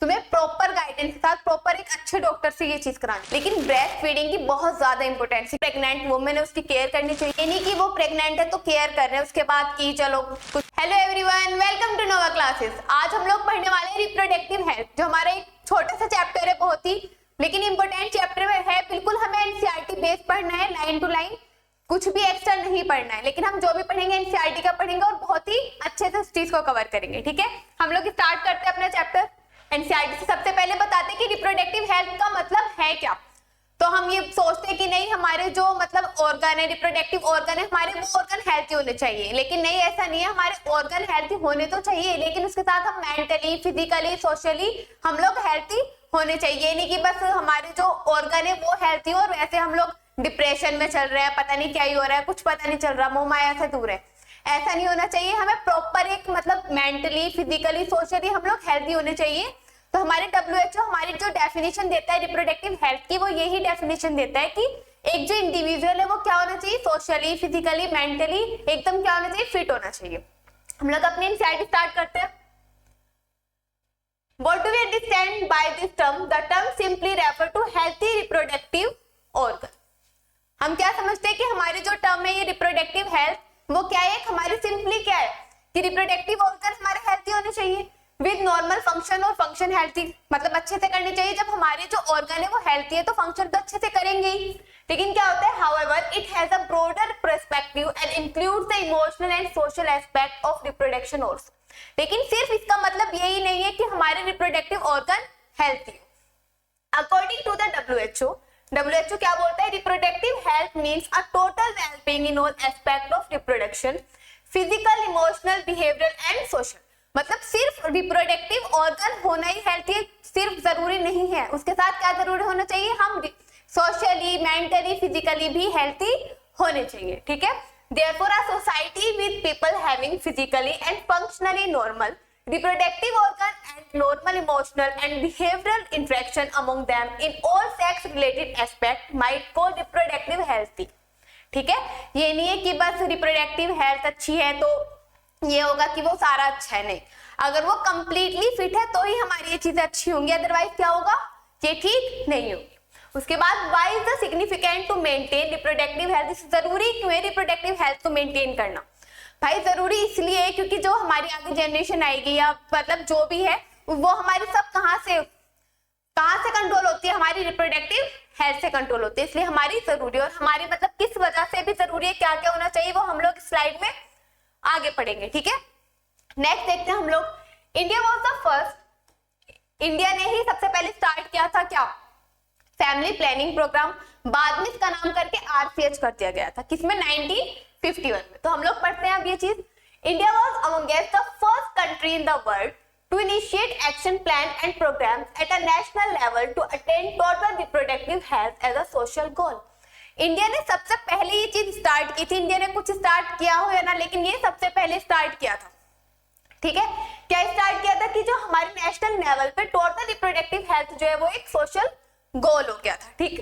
तुम्हें proper guidance के साथ प्रॉपर एक अच्छे डॉक्टर से ये चीज करानी। लेकिन ब्रेस्ट फीडिंग की बहुत ज्यादा इंपॉर्टेंस है। प्रेग्नेंट वुमेन है उसकी केयर करनी चाहिए, नहीं कि वो प्रेग्नेंट है तो केयर कर रहे हैं उसके बाद की चलो कुछ। Hello everyone, welcome to Nova classes. आज हम लोग पढ़ने वाले हैं रिप्रोडक्टिव हेल्थ, जो हमारा एक छोटा सा चैप्टर है, बहुत ही लेकिन इंपॉर्टेंट चैप्टर है। बिल्कुल हमें एनसीईआरटी बेस पढ़ना है, लाइन टू लाइन, कुछ भी एक्स्ट्रा नहीं पढ़ना है। लेकिन हम जो भी पढ़ेंगे एनसीईआरटी का पढ़ेंगे और बहुत ही अच्छे से उस चीज को कवर करेंगे। ठीक है, हम लोग स्टार्ट करते हैं अपना चैप्टर। एनसीईआरटी से सबसे पहले बताते हैं कि रिप्रोडक्टिव हेल्थ का मतलब है क्या। तो हम ये सोचते हैं कि नहीं, हमारे जो मतलब ऑर्गन है, रिप्रोडक्टिव ऑर्गन है, हमारे वो ऑर्गन हेल्थी होने चाहिए। लेकिन नहीं, ऐसा नहीं है। हमारे ऑर्गन हेल्थी होने तो चाहिए, लेकिन उसके साथ हम मेंटली, फिजिकली, सोशली हम लोग हेल्थी होने चाहिए। नहीं कि बस हमारे जो ऑर्गन है वो हेल्थी हो और वैसे हम लोग डिप्रेशन में चल रहे हैं, पता नहीं क्या ही हो रहा है, कुछ पता नहीं चल रहा, मोह माया से दूर है। ऐसा नहीं होना चाहिए। हमें प्रॉपर एक मतलब मेंटली, फिजिकली, सोशली हम लोग हेल्थी होने चाहिए। तो हमारे WHO हमारी जो डेफिनेशन देता है रिप्रोडक्टिव हेल्थ की, वो यही डेफिनेशन देता है कि एक जो इंडिविजुअल है वो क्या होना चाहिए, सोशली, फिजिकली, मेंटली एकदम क्या होना चाहिए, फिट होना चाहिए। हम लोग अपनी एनसीईआरटी स्टार्ट करते हैं। What do we understand by this term? The term simply refer to healthy reproductive organ. हम क्या समझते हैं कि हमारी जो टर्म है ये रिप्रोडक्टिव हेल्थ, वो क्या है, हमारी सिंपली क्या है कि रिप्रोडक्टिव ऑर्गन हमारे हेल्थी होने चाहिए विद नॉर्मल फंक्शन, और फंक्शन हेल्थी मतलब अच्छे से करनी चाहिए। जब हमारे जो ऑर्गन है वो हेल्थी है तो फंक्शन तो अच्छे से करेंगे ही। लेकिन क्या होता है, however it has a broader perspective and includes the emotional and social aspect of reproduction also. लेकिन सिर्फ इसका मतलब यही नहीं है कि हमारे reproductive organ healthy. According to the WHO क्या बोलता है, reproductive health means a total wellbeing in all aspect of reproduction, physical, emotional, behavioural and social. मतलब सिर्फ रिप्रोडक्टिव ऑर्गन होना ही हेल्थी सिर्फ जरूरी नहीं है, उसके साथ क्या जरूरी होना चाहिए, हम सोशली, मेंटली, फिजिकली भी हेल्थी होने चाहिए। ठीक है, therefore a society with people having physically and functionally normal reproductive organ and normal emotional and behavioral interaction among them in all sex related aspect might call reproductive healthy। ठीक है, ये नहीं है कि बस रिप्रोडक्टिव हेल्थ अच्छी है तो ये होगा कि वो सारा अच्छा है, नहीं। अगर वो कंप्लीटली फिट है तो ही हमारी ये चीजें अच्छी होंगी, अदरवाइज क्या होगा, ये ठीक नहीं होगी। उसके बाद why is the significant to maintain reproductive health. जरूरी क्यों है रिप्रोडक्टिव हेल्थ को मेंटेन करना? भाई जरूरी इसलिए है क्योंकि जो हमारी आगे जनरेशन आएगी या मतलब जो भी है वो हमारी सब कहाँ से कंट्रोल होती है, हमारी रिप्रोडक्टिव हेल्थ से कंट्रोल होती है। इसलिए हमारी जरूरी, और हमारी मतलब किस वजह से भी जरूरी है, क्या क्या होना चाहिए, वो हम लोग स्लाइड में आगे पढ़ेंगे। ठीक है, नेक्स्ट देखते हैं हम लोग। India was the first, India ने ही सबसे पहले स्टार्ट किया था क्या, फैमिली प्लानिंग प्रोग्राम। बाद में इसका नाम करके RCH कर दिया गया था, किसमें, 1951 में। तो हम लोग पढ़ते हैं अब ये चीज। India was amongst the first country in the world to initiate action plan and programmes at a national level to attain total reproductive health as a social goal. India ने सबसे पहले ये चीज स्टार्ट की थी। इंडिया ने कुछ start किया हो या ना, लेकिन ये सबसे पहले स्टार्ट किया था। ठीक है, क्या स्टार्ट किया था कि जो हमारे नेशनल लेवल पे टोटल रिप्रोडक्टिव हेल्थ जो है वो एक सोशल गोल हो गया था। ठीक,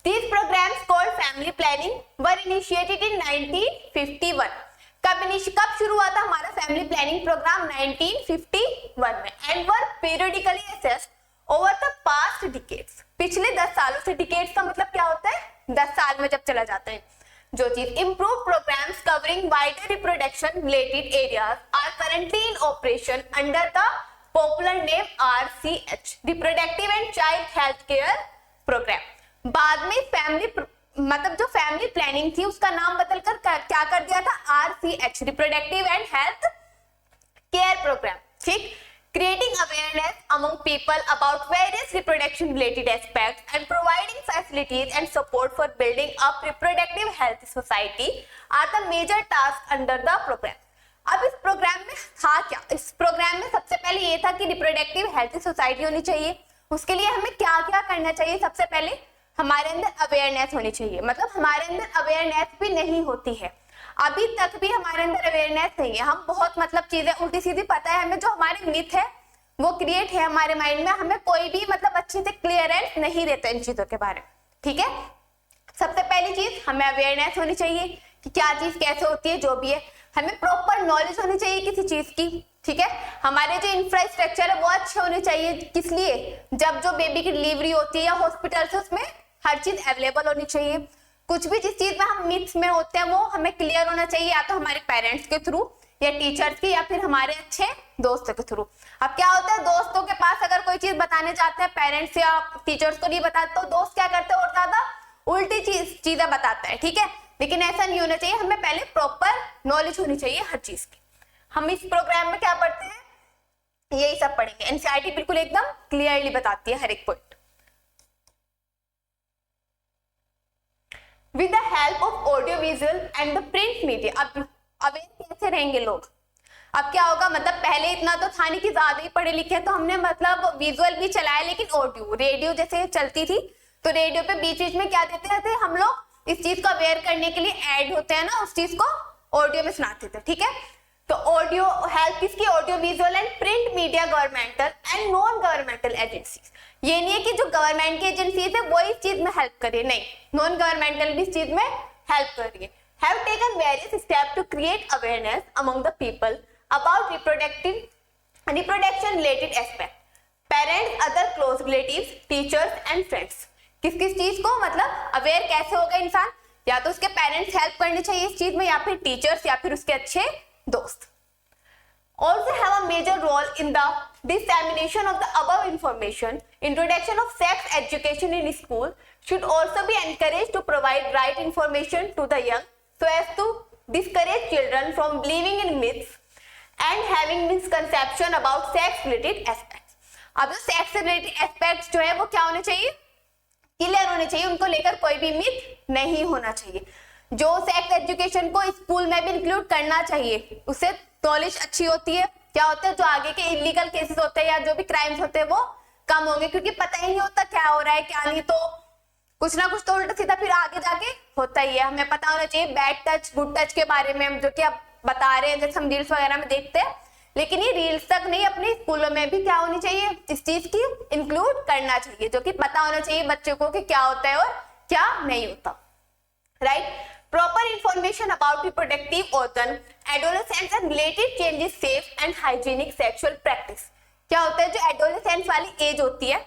these programmes called family planning were initiated in 1951। कब शुरू हुआ था हमारा फैमिली प्लानिंग प्रोग्राम, 1951 में, and were periodically assessed over the past decades. पिछले 10 सालों से, डिकेड्स का मतलब क्या होता है, 10 साल में जब चला जाता है जो चीज। Improve programmes covering wider reproduction related areas are currently in operation under the popular name RCH, reproductive and child health care programme. बाद में फैमिली मतलब जो फैमिली प्लानिंग थी उसका नाम बदलकर क्या कर दिया था, RCH, reproductive and health care programme. ठीक, creating awareness among people about various reproduction related aspects and providing facilities and support for building up reproductive health society are the major tasks under the program। अब इस programme में था क्या, इस programme में सबसे पहले ये था कि रिप्रोडक्टिव हेल्थ सोसाइटी होनी चाहिए। उसके लिए हमें क्या क्या करना चाहिए, सबसे पहले हमारे अंदर अवेयरनेस होनी चाहिए। मतलब हमारे अंदर अवेयरनेस भी नहीं होती है, अभी तक भी हमारे अंदर अवेयरनेस नहीं है। हम बहुत मतलब चीजें उल्टी सीधी पता है हमें, जो हमारे मिथ है वो क्रिएट है हमारे माइंड में, हमें कोई भी मतलब अच्छे से क्लियरेंस नहीं देता इन चीजों के बारे में। ठीक है, सबसे पहली चीज हमें अवेयरनेस होनी चाहिए कि क्या चीज कैसे होती है, जो भी है हमें प्रॉपर नॉलेज होनी चाहिए किसी चीज की। ठीक है। हमारे जो इंफ्रास्ट्रक्चर है वो अच्छे होने चाहिए, किस लिए, जब जो बेबी की डिलीवरी होती है या हॉस्पिटल से उसमें हर चीज अवेलेबल होनी चाहिए। कुछ भी जिस चीज में हम मिथ्स में होते हैं वो हमें क्लियर होना चाहिए, या तो हमारे पेरेंट्स के थ्रू या टीचर्स की या फिर हमारे अच्छे दोस्तों के थ्रू। अब क्या होता है, दोस्तों के पास अगर कोई चीज बताने जाते हैं, पेरेंट्स या टीचर्स को नहीं बताते, तो दोस्त क्या करते हैं और ज्यादा उल्टी चीजें बताता है, ठीक है। लेकिन ऐसा नहीं होना चाहिए, हमें पहले प्रॉपर नॉलेज होनी चाहिए हर चीज की। हम इस प्रोग्राम में क्या पढ़ते हैं, यही सब पढ़ेंगे। एनसीईआरटी बिल्कुल एकदम क्लियरली बताती है हर एक point. With the help of audio visual and the print media, अब अवेयर कैसे रहेंगे लोग। अब क्या होगा, मतलब पहले इतना तो था नहीं कि ज्यादा ही पढ़े लिखे, तो हमने मतलब विजुअल भी चलाया, लेकिन ऑडियो रेडियो जैसे चलती थी तो रेडियो पे बीच बीच में क्या देते रहते हम लोग, इस चीज को अवेयर करने के लिए ऐड होते हैं ना, उस चीज को ऑडियो में सुनाते थे, ठीक है। तो ऑडियो हेल्प किसकी, audio visual and print media governmental and non governmental agencies. ये नहीं है कि जो गवर्नमेंट की एजेंसीज है वो इस चीज में हेल्प करे, नहीं, नॉन गवर्नमेंटल भी इस चीज में हेल्प कर रही है। Have taken various steps to create awareness among the people about reproduction related aspect. Parents, other close relatives, teachers and friends. किस किस चीज को मतलब अवेयर कैसे होगा इंसान, या तो उसके पेरेंट्स हेल्प करनी चाहिए इस चीज में, या फिर टीचर्स, या फिर उसके अच्छे दोस्त। Also have a major role in the dissemination of the above information. Introduction of sex education in school should also be encouraged to provide right information to the young so as to discourage children from believing in myths and having misconception about sex related aspects. अब जो sex related aspects जो है वो क्या होने चाहिए, clear होने चाहिए, उनको लेकर कोई भी मिथ नहीं होना चाहिए। जो सेक्स एजुकेशन को स्कूल में भी इंक्लूड करना चाहिए, उससे नॉलेज अच्छी होती है। क्या होता है, जो आगे के इलीगल केसेस होते हैं या जो भी क्राइम्स होते हैं वो कम होंगे, क्योंकि पता ही नहीं होता क्या हो रहा है क्या नहीं, तो कुछ ना कुछ तो उल्टा सीधा फिर आगे जाके होता ही है। हमें पता होना चाहिए बैड टच गुड टच के बारे में, जो कि आप बता रहे हैं, जैसे हम रील्स वगैरह में देखते हैं, लेकिन ये रील्स तक नहीं, अपने स्कूलों में भी क्या होनी चाहिए, इस चीज की इंक्लूड करना चाहिए, जो कि पता होना चाहिए बच्चों को कि क्या होता है और क्या नहीं होता, right. Proper information about reproductive organ, adolescence and related changes, safe and hygienic sexual practice. क्या होता है, जो एडोलेसेंस वाली एज होती है,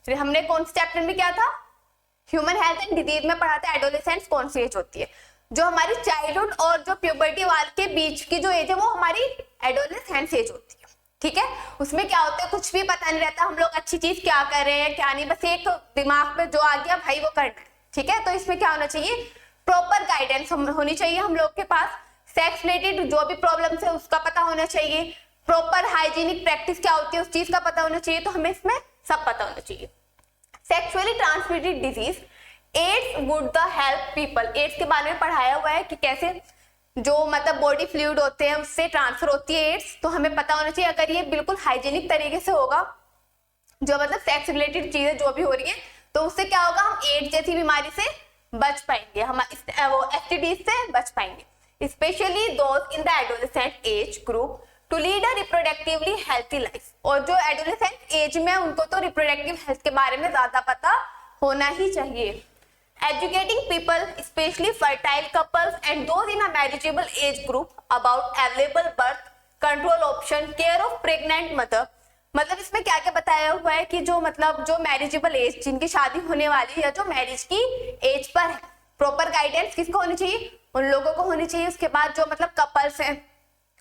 फिर हमने कौन से चैप्टर में क्या था, ह्यूमन हेल्थ एंड डिजीज में पढ़ा था, एडोलेसेंस कौन सी एज होती है, जो हमारी चाइल्डहुड और जो प्यूबर्टी वाल के बीच की जो एज है वो हमारी एडोलेसेंस एज होती है, ठीक है। उसमें क्या होता है, कुछ भी पता नहीं रहता, हम लोग अच्छी चीज क्या कर रहे हैं क्या नहीं, बस एक दिमाग में जो आ गया भाई वो करना है, ठीक है। तो इसमें क्या होना चाहिए, प्रॉपर गाइडेंस होनी चाहिए हम लोग के पास, सेक्स रिलेटेड जो भी प्रॉब्लम्स है उसका पता होना चाहिए, प्रॉपर हाइजीनिक प्रैक्टिस क्या होती है उस चीज का पता होना चाहिए, तो हमें इसमें सब पता होना चाहिए। Sexually transmitted disease, AIDS would the help people, AIDS के बारे में पढ़ाया हुआ है कि कैसे जो मतलब बॉडी फ्लूइड होते हैं उससे ट्रांसफर होती है एड्स, तो हमें पता होना चाहिए। अगर ये बिल्कुल हाइजीनिक तरीके से होगा, जो मतलब सेक्स रिलेटेड चीजें जो भी हो रही है, तो उससे क्या होगा, हम एड्स जैसी बीमारी से बच पाएंगे, हम वो एसटीडीज से बच पाएंगे, specially those in the adolescent age group to lead a reproductively healthy life. और जो एडोलेसेंट एज में उनको तो रिप्रोडक्टिव हेल्थ के बारे में ज्यादा पता होना ही चाहिए। Educating people specially fertile couples and those in a marriageable age group about available birth control option, care of pregnant mother. मतलब इसमें क्या क्या बताया हुआ है कि जो मतलब जो मैरिजेबल एज, जिनकी शादी होने वाली या जो मैरिज की एज पर है, प्रॉपर गाइडेंस किसको होनी चाहिए, उन लोगों को होनी चाहिए। उसके बाद जो मतलब कपल्स हैं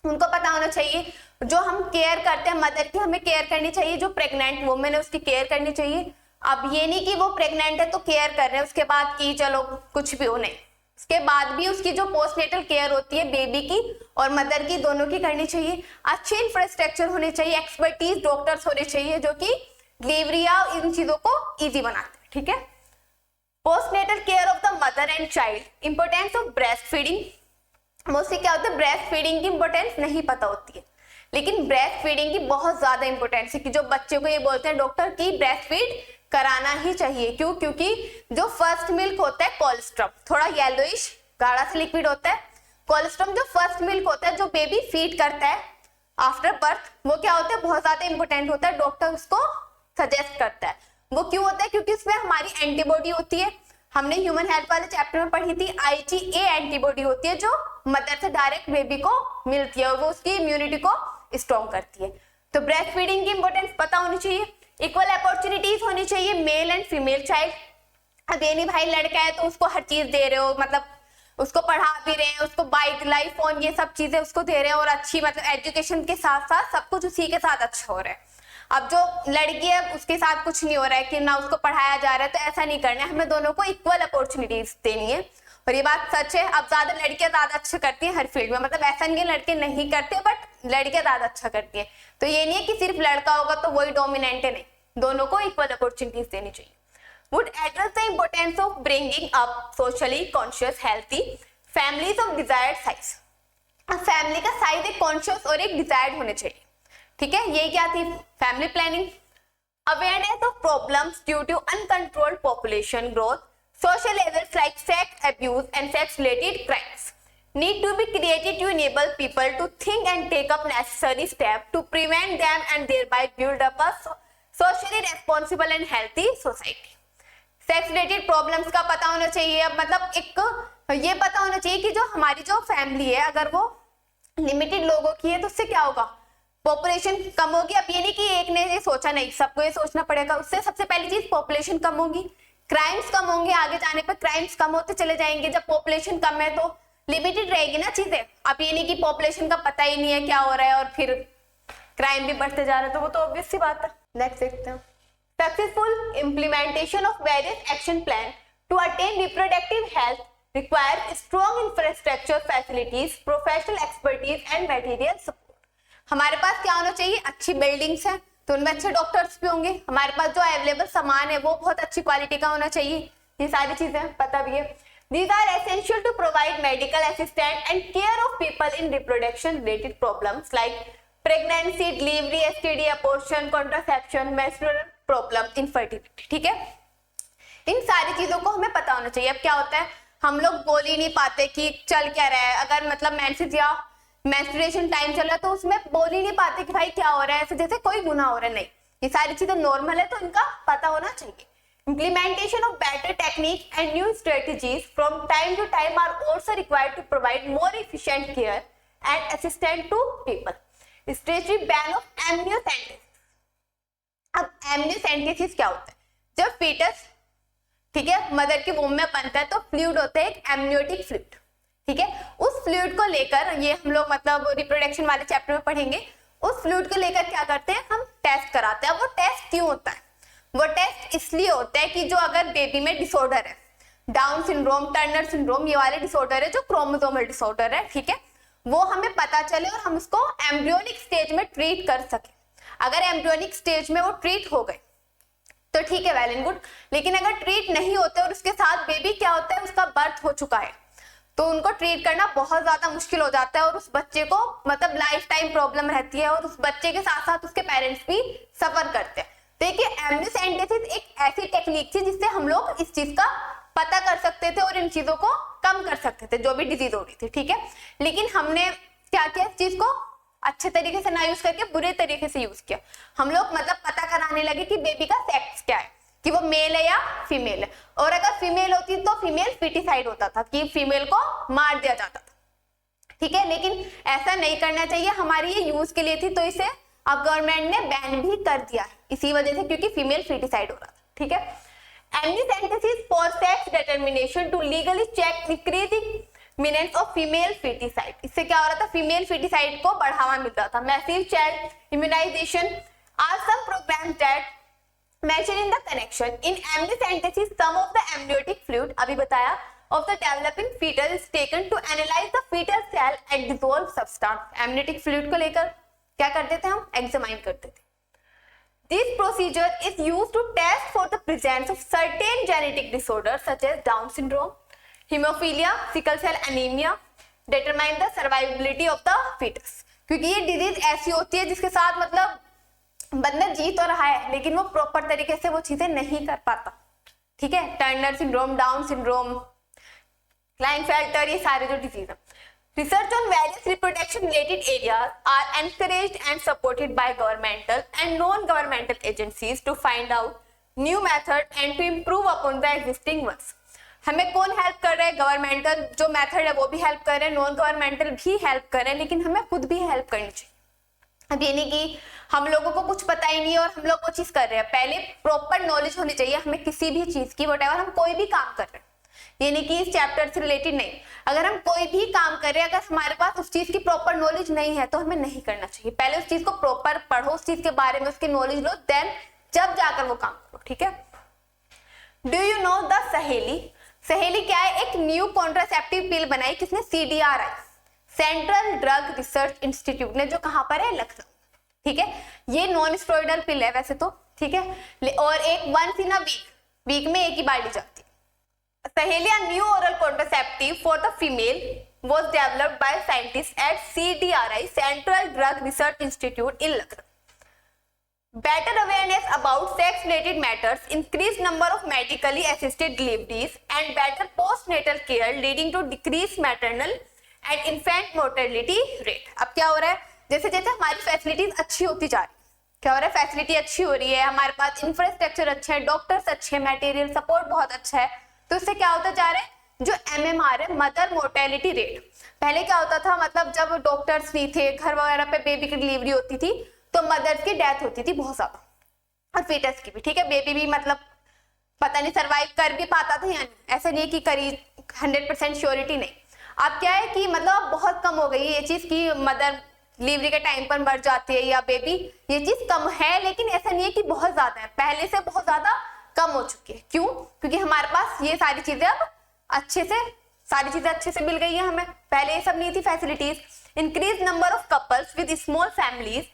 उनको पता होना चाहिए, जो हम केयर करते हैं मदर की हमें केयर करनी चाहिए, जो प्रेग्नेंट वुमेन है उसकी केयर करनी चाहिए। अब ये नहीं कि वो प्रेग्नेंट है तो केयर कर रहे हैं उसके बाद की चलो कुछ भी हो, नहीं, उसके बाद भी उसकी जो पोस्टनेटल केयर होती है बेबी की और मदर की दोनों की करनी चाहिए। अच्छे इंफ्रास्ट्रक्चर होने चाहिए, एक्सपर्टीज डॉक्टर्स होने चाहिए जो कि डिलीवरी या इन चीजों को इजी बनाते हैं, ठीक है। Postnatal care of the mother and child, importance of breast feeding. Mostly क्या होता है, ब्रेस्ट फीडिंग की इंपोर्टेंस नहीं पता होती है, लेकिन ब्रेस्ट फीडिंग की बहुत ज्यादा इंपोर्टेंस है कि जो बच्चे को ये बोलते हैं डॉक्टर की ब्रेस्ट फीड कराना ही चाहिए। क्यों, क्योंकि जो फर्स्ट मिल्क होता है कोलेस्ट्रम, थोड़ा येलोइश गाढ़ा सा लिक्विड होता है। कोलेस्ट्रम जो फर्स्ट मिल्क होता है जो बेबी फीड करता है आफ्टर बर्थ, वो क्या होता है, बहुत ज्यादा इंपोर्टेंट होता है, डॉक्टर उसको सजेस्ट करता है। वो क्यों होता है, क्योंकि उसमें हमारी एंटीबॉडी होती है, हमने ह्यूमन हेल्थ वाले चैप्टर में पढ़ी थी, IgA एंटीबॉडी होती है जो मदर से डायरेक्ट बेबी को मिलती है और वो उसकी इम्यूनिटी को स्ट्रॉन्ग करती है। तो ब्रेस्ट फीडिंग की इंपॉर्टेंस पता होनी चाहिए, इक्वल अपॉर्चुनिटीज होनी चाहिए मेल एंड फीमेल चाइल्ड। अब ये नहीं भाई लड़का है तो उसको हर चीज दे रहे हो, मतलब उसको पढ़ा भी रहे हैं, उसको बाइक लाइफ फोन ये सब चीजें उसको दे रहे हैं और अच्छी मतलब एजुकेशन के साथ साथ सब कुछ उसी के साथ अच्छा हो रहा है। अब जो लड़की है उसके साथ कुछ नहीं हो रहा है कि ना उसको पढ़ाया जा रहा है, तो ऐसा नहीं करना है, हमें दोनों को इक्वल अपॉर्चुनिटीज देनी है। और ये बात सच है, अब ज्यादा लड़कियां ज्यादा अच्छा करती हैं हर फील्ड में, मतलब ऐसा नहीं है लड़के नहीं करते, बट लड़कियां ज्यादा अच्छा करती हैं। तो ये नहीं है कि सिर्फ लड़का होगा तो वही डोमिनेंट है, नहीं, दोनों को इक्वल अपॉर्चुनिटीज देनी चाहिए। Would address the importance of bringing up socially conscious healthy families of desired size। अब फैमिली का साइज एक कॉन्शियस और एक डिजायर्ड होने चाहिए, ठीक है। ये क्या थी family planning. Awareness of problems due to uncontrolled population growth, social evils like sex abuse and sex related crimes need to be created to enable people to think and take up necessary steps to prevent them and thereby build up a socially responsible and healthy society। Sex related problems का पता होना चाहिए। अब मतलब एक ये पता होना चाहिए कि जो हमारी जो फैमिली है अगर वो लिमिटेड लोगों की है तो उससे क्या होगा, पॉपुलेशन कम होगी। अब ये नहीं कि एक ने ये सोचा, नहीं, सबको ये सोचना पड़ेगा। उससे सबसे पहली चीज पॉपुलेशन कम होगी, क्राइम्स कम होंगे, आगे जाने पर क्राइम्स कम होते चले जाएंगे। जब पॉपुलेशन कम है तो लिमिटेड रहेगी ना चीजें। अब ये नहीं कि पॉपुलेशन का पता ही नहीं है क्या हो रहा है और फिर क्राइम भी बढ़ते जा रहे हैं, तो वो तो ऑब्वियस सी बात है। नेक्स्ट देखते हैं। Successful implementation of various action plan to attain reproductive health requires strong infrastructure facilities, professional expertise and material support। हमारे पास क्या होना चाहिए, अच्छी बिल्डिंग्स हैं तो उनमें अच्छे डॉक्टर्स भी होंगे, हमारे पास जो अवेलेबल सामान है वो बहुत अच्छी क्वालिटी का होना चाहिए, ये सारी चीजें पता भी है। These are essential to provide medical assistance and care of people in reproduction related problems like pregnancy, delivery, STD, abortion, contraception, menstrual problem, infertility। ठीक है, इन सारी चीजों को हमें पता होना चाहिए। अब क्या होता है, हम लोग बोल ही नहीं पाते कि चल क्या रहा है, अगर मतलब मेंसेस या मेंस्ट्रुएशन टाइम चल रहा है तो उसमें बोल ही नहीं पाते कि भाई क्या हो रहा है, ऐसे जैसे कोई गुनाह हो रहा है। नहीं, ये सारी चीजें नॉर्मल है तो इनका पता होना चाहिए। Implementation of better technique and new strategies from time to time are also required to provide more efficient care and assistance to people। Statutory ban of amniocentesis। अब amniocentesis क्या होता है, जब फीटस, ठीक है, मदर के वूम में बनता है तो फ्लूइड होता है एक एमनियोटिक फ्लूइड, ठीक है। उस फ्लूइड को लेकर, ये हम लोग मतलब रिप्रोडक्शन वाले चैप्टर में पढ़ेंगे, उस फ्लूइड को लेकर क्या करते हैं, हम टेस्ट कराते हैं। वो टेस्ट क्यों होता है, वो टेस्ट इसलिए होता है कि जो अगर बेबी में डिसऑर्डर है, डाउन सिंड्रोम, टर्नर सिंड्रोम, ये वाले डिसऑर्डर है जो क्रोमोसोमल डिसऑर्डर है, ठीक है, वो हमें पता चले और हम उसको एम्ब्रियोनिक स्टेज में ट्रीट कर सके। अगर एम्ब्रियोनिक स्टेज में वो ट्रीट हो गए तो ठीक है, वेल एंड गुड। लेकिन अगर ट्रीट नहीं होते और उसके साथ बेबी क्या होता है, उसका बर्थ हो चुका है, तो उनको ट्रीट करना बहुत ज्यादा मुश्किल हो जाता है और उस बच्चे को मतलब लाइफ टाइम प्रॉब्लम रहती है और उस बच्चे के साथ साथ उसके पेरेंट्स भी सफर करते हैं। देखिए, एमनियोसेंटेसिस एक ऐसी टेक्निक थी जिससे हम लोग इस चीज का पता कर सकते थे और इन चीजों को कम कर सकते थे, जो भी डिजीज हो रही थी, ठीक है। लेकिन हमने क्या किया, इस चीज को अच्छे तरीके से ना यूज करके बुरे तरीके से यूज किया। हम लोग मतलब पता कराने लगे कि बेबी का सेक्स क्या है, कि वो मेल है या फीमेल है, और अगर फीमेल होती तो फीमेल फिटिसाइड होता था, कि फीमेल को मार दिया जाता था, ठीक है। लेकिन ऐसा नहीं करना चाहिए, हमारी ये यूज के लिए थी, तो इसे अब गवर्नमेंट ने बैन भी कर दिया है इसी वजह से, क्योंकि फीमेल फिटिसाइड हो रहा था, ठीक है। Amniocentesis for sex determination to legally check increasing menace of female foeticide. इससे क्या हो रहा था, फीमेल फिटिसाइड को बढ़ावा मिल रहा था। Massive child immunisation are some programmes that mention in the connection in amniocentesis some of the amniotic fluid, अभी बताया, of the developing fetus is taken to analyze the fetal cell and dissolve substance। Amniotic fluid को लेकर क्या करते थे हम, examine करते थे। This procedure is used to test for the presence of certain genetic disorders such as Down syndrome, haemophilia, sickle cell anaemia, determine the survivability of the foetus. क्योंकि ये डिजीज ऐसी होती है जिसके साथ मतलब बंदा जी तो रहा है लेकिन वो प्रॉपर तरीके से वो चीजें नहीं कर पाता, ठीक है। Turner syndrome, down syndrome, Klinefelter, ये सारे जो डिजीज है। Research on various reproduction related areas are encouraged and supported by governmental and non-governmental agencies to find out new methods and to improve upon the existing ones। हमें कौन help कर रहा है, governmental जो मेथड है वो भी हेल्प कर रहे हैं, नॉन गवर्नमेंटल भी हेल्प कर रहे हैं, लेकिन हमें खुद भी हेल्प करनी चाहिए। अब ये नहीं कि हम लोगों को कुछ पता ही नहीं है और हम लोग वो चीज कर रहे हैं, पहले प्रॉपर नॉलेज होनी चाहिए हमें किसी भी चीज की, व्हाटएवर हम कोई भी काम कर रहे हैं, ये नहीं कि इस चैप्टर से रिलेटेड नहीं, अगर हम कोई भी काम कर रहे हैं, अगर हमारे पास उस चीज की प्रॉपर नॉलेज नहीं है तो हमें नहीं करना चाहिए। पहले उस चीज को प्रॉपर पढ़ो, उस चीज के बारे में उसकी नॉलेज लो, देन जब जाकर वो काम करो, ठीक है। डू यू नो द सहेली? सहेली क्या है? एक न्यू कॉन्ट्रासेप्टिव पिल बनाई, किसने? CDRI, central drug research institute ने, जो कहां पर है? लखनऊ, ठीक है। ये नॉन स्टेरॉइडल पिल है वैसे तो, ठीक है, और एक वंस इन अ वीक में एक ही बार ली जाती है। सहेली, a new oral contraceptive for the female, was developed by scientists at CDRI, Central Drug Research Institute in Lucknow. Better awareness about sex-related matters, increased number of medically assisted deliveries, and better postnatal care, leading to decreased maternal and infant mortality rate. अब क्या हो रहा है? जैसे जैसे हमारी facilities अच्छी होती जा रही है, क्या हो रहा है? फैसिलिटी अच्छी हो रही है, हमारे पास इंफ्रास्ट्रक्चर अच्छा है, डॉक्टर्स अच्छे हैं, मटेरियल सपोर्ट बहुत अच्छा है, तो इससे क्या होता जा रहा है? जो MMR है, मदर मोर्टेलिटी रेट, पहले क्या होता था, मतलब जब डॉक्टर्स नहीं थे, घर वगैरह पे बेबी की डिलीवरी होती थी तो मदर्स की डेथ होती थी बहुत ज्यादा, और फीटस की भी, ठीक है। बेबी भी मतलब पता नहीं सर्वाइव कर भी पाता था या नहीं, ऐसा नहीं कि करीब 100% श्योरिटी नहीं। अब क्या है कि मतलब बहुत कम हो गई है ये चीज की मदर डिलीवरी के टाइम पर मर जाती है या बेबी, ये चीज कम है, लेकिन ऐसा नहीं है कि बहुत ज्यादा है, पहले से बहुत ज्यादा कम हो चुकी है। क्यों? क्योंकि हमारे पास ये सारी चीजें अब सारी चीजें अच्छे से मिल गई है हमें, पहले ये सब नहीं थी facilities. Increase number of couples with small families,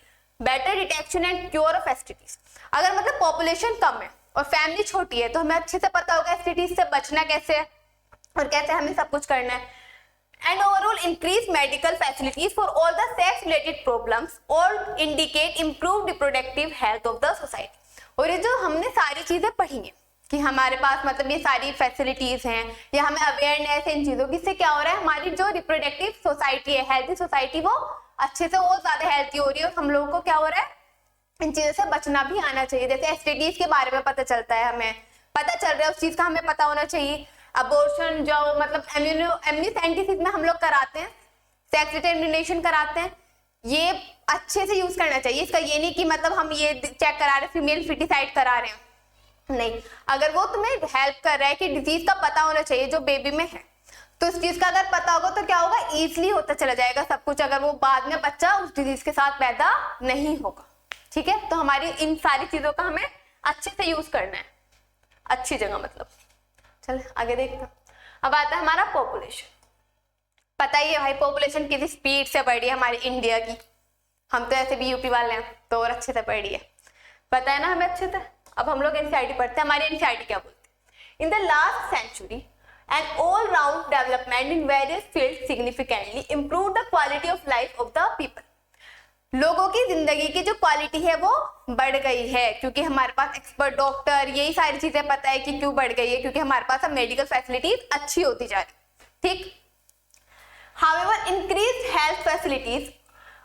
better detection and cure of STDs. अगर मतलब पॉपुलेशन कम है और फैमिली छोटी है तो हमें अच्छे से पता होगा एसटीडीज से बचना कैसे है और कैसे हमें सब कुछ करना है। And overall increase medical facilities for all the sex related problems all indicate improved reproductive health of the society। और ये जो हमने सारी चीजें पढ़ी हैं कि हमारे पास मतलब ये सारी फैसिलिटीज हैं या हमें अवेयरनेस है इन चीजों की, इससे क्या हो रहा है? हमारी जो रिप्रोडक्टिव सोसाइटी है, हेल्थी सोसाइटी, वो अच्छे से और ज्यादा हेल्थी हो रही है, और हम लोगों को क्या हो रहा है? इन चीजों से बचना भी आना चाहिए। जैसे एसटीडीज के बारे में पता चलता है, हमें पता चल रहा है, उस चीज का हमें पता होना चाहिए। अबॉर्शन जो मतलब एमनियोसेंटेसिस में हम लोग कराते हैं, सेक्स डिटरमिनेशन कराते हैं, ये अच्छे से यूज करना चाहिए। इसका ये नहीं कि मतलब हम ये चेक करा रहे हैं, फीमेल फिटिसाइड करा रहे हैं, नहीं। अगर वो तुम्हें हेल्प कर रहा है कि डिजीज का पता होना चाहिए जो बेबी में है, तो इस चीज का अगर पता होगा तो क्या होगा? इजीली होता चला जाएगा सब कुछ, अगर वो बाद में बच्चा उस डिजीज के साथ पैदा नहीं होगा, ठीक है। तो हमारी इन सारी चीजों का हमें अच्छे से यूज करना है, अच्छी जगह मतलब। चल आगे देखते हैं। अब आता है हमारा पॉपुलेशन। पता ही है भाई पॉपुलेशन कितनी स्पीड से बढ़ रही है हमारी इंडिया की, हम तो ऐसे भी यूपी वाले हैं तो और अच्छे से बढ़ रही है, पता है ना हमें अच्छे से। अब हम लोग एनसीईआरटी पढ़ते हैं, हमारी एनसीईआरटी क्या बोलती है? In the last century and all round development in various field significantly improve the quality of life of the people. लोगों की जिंदगी की जो क्वालिटी है वो बढ़ गई है, क्योंकि हमारे पास एक्सपर्ट डॉक्टर, यही सारी चीजें पता है कि क्यों बढ़ गई है, क्योंकि हमारे पास अब मेडिकल फैसिलिटीज अच्छी होती जा रही, ठीक। However, increased health facilities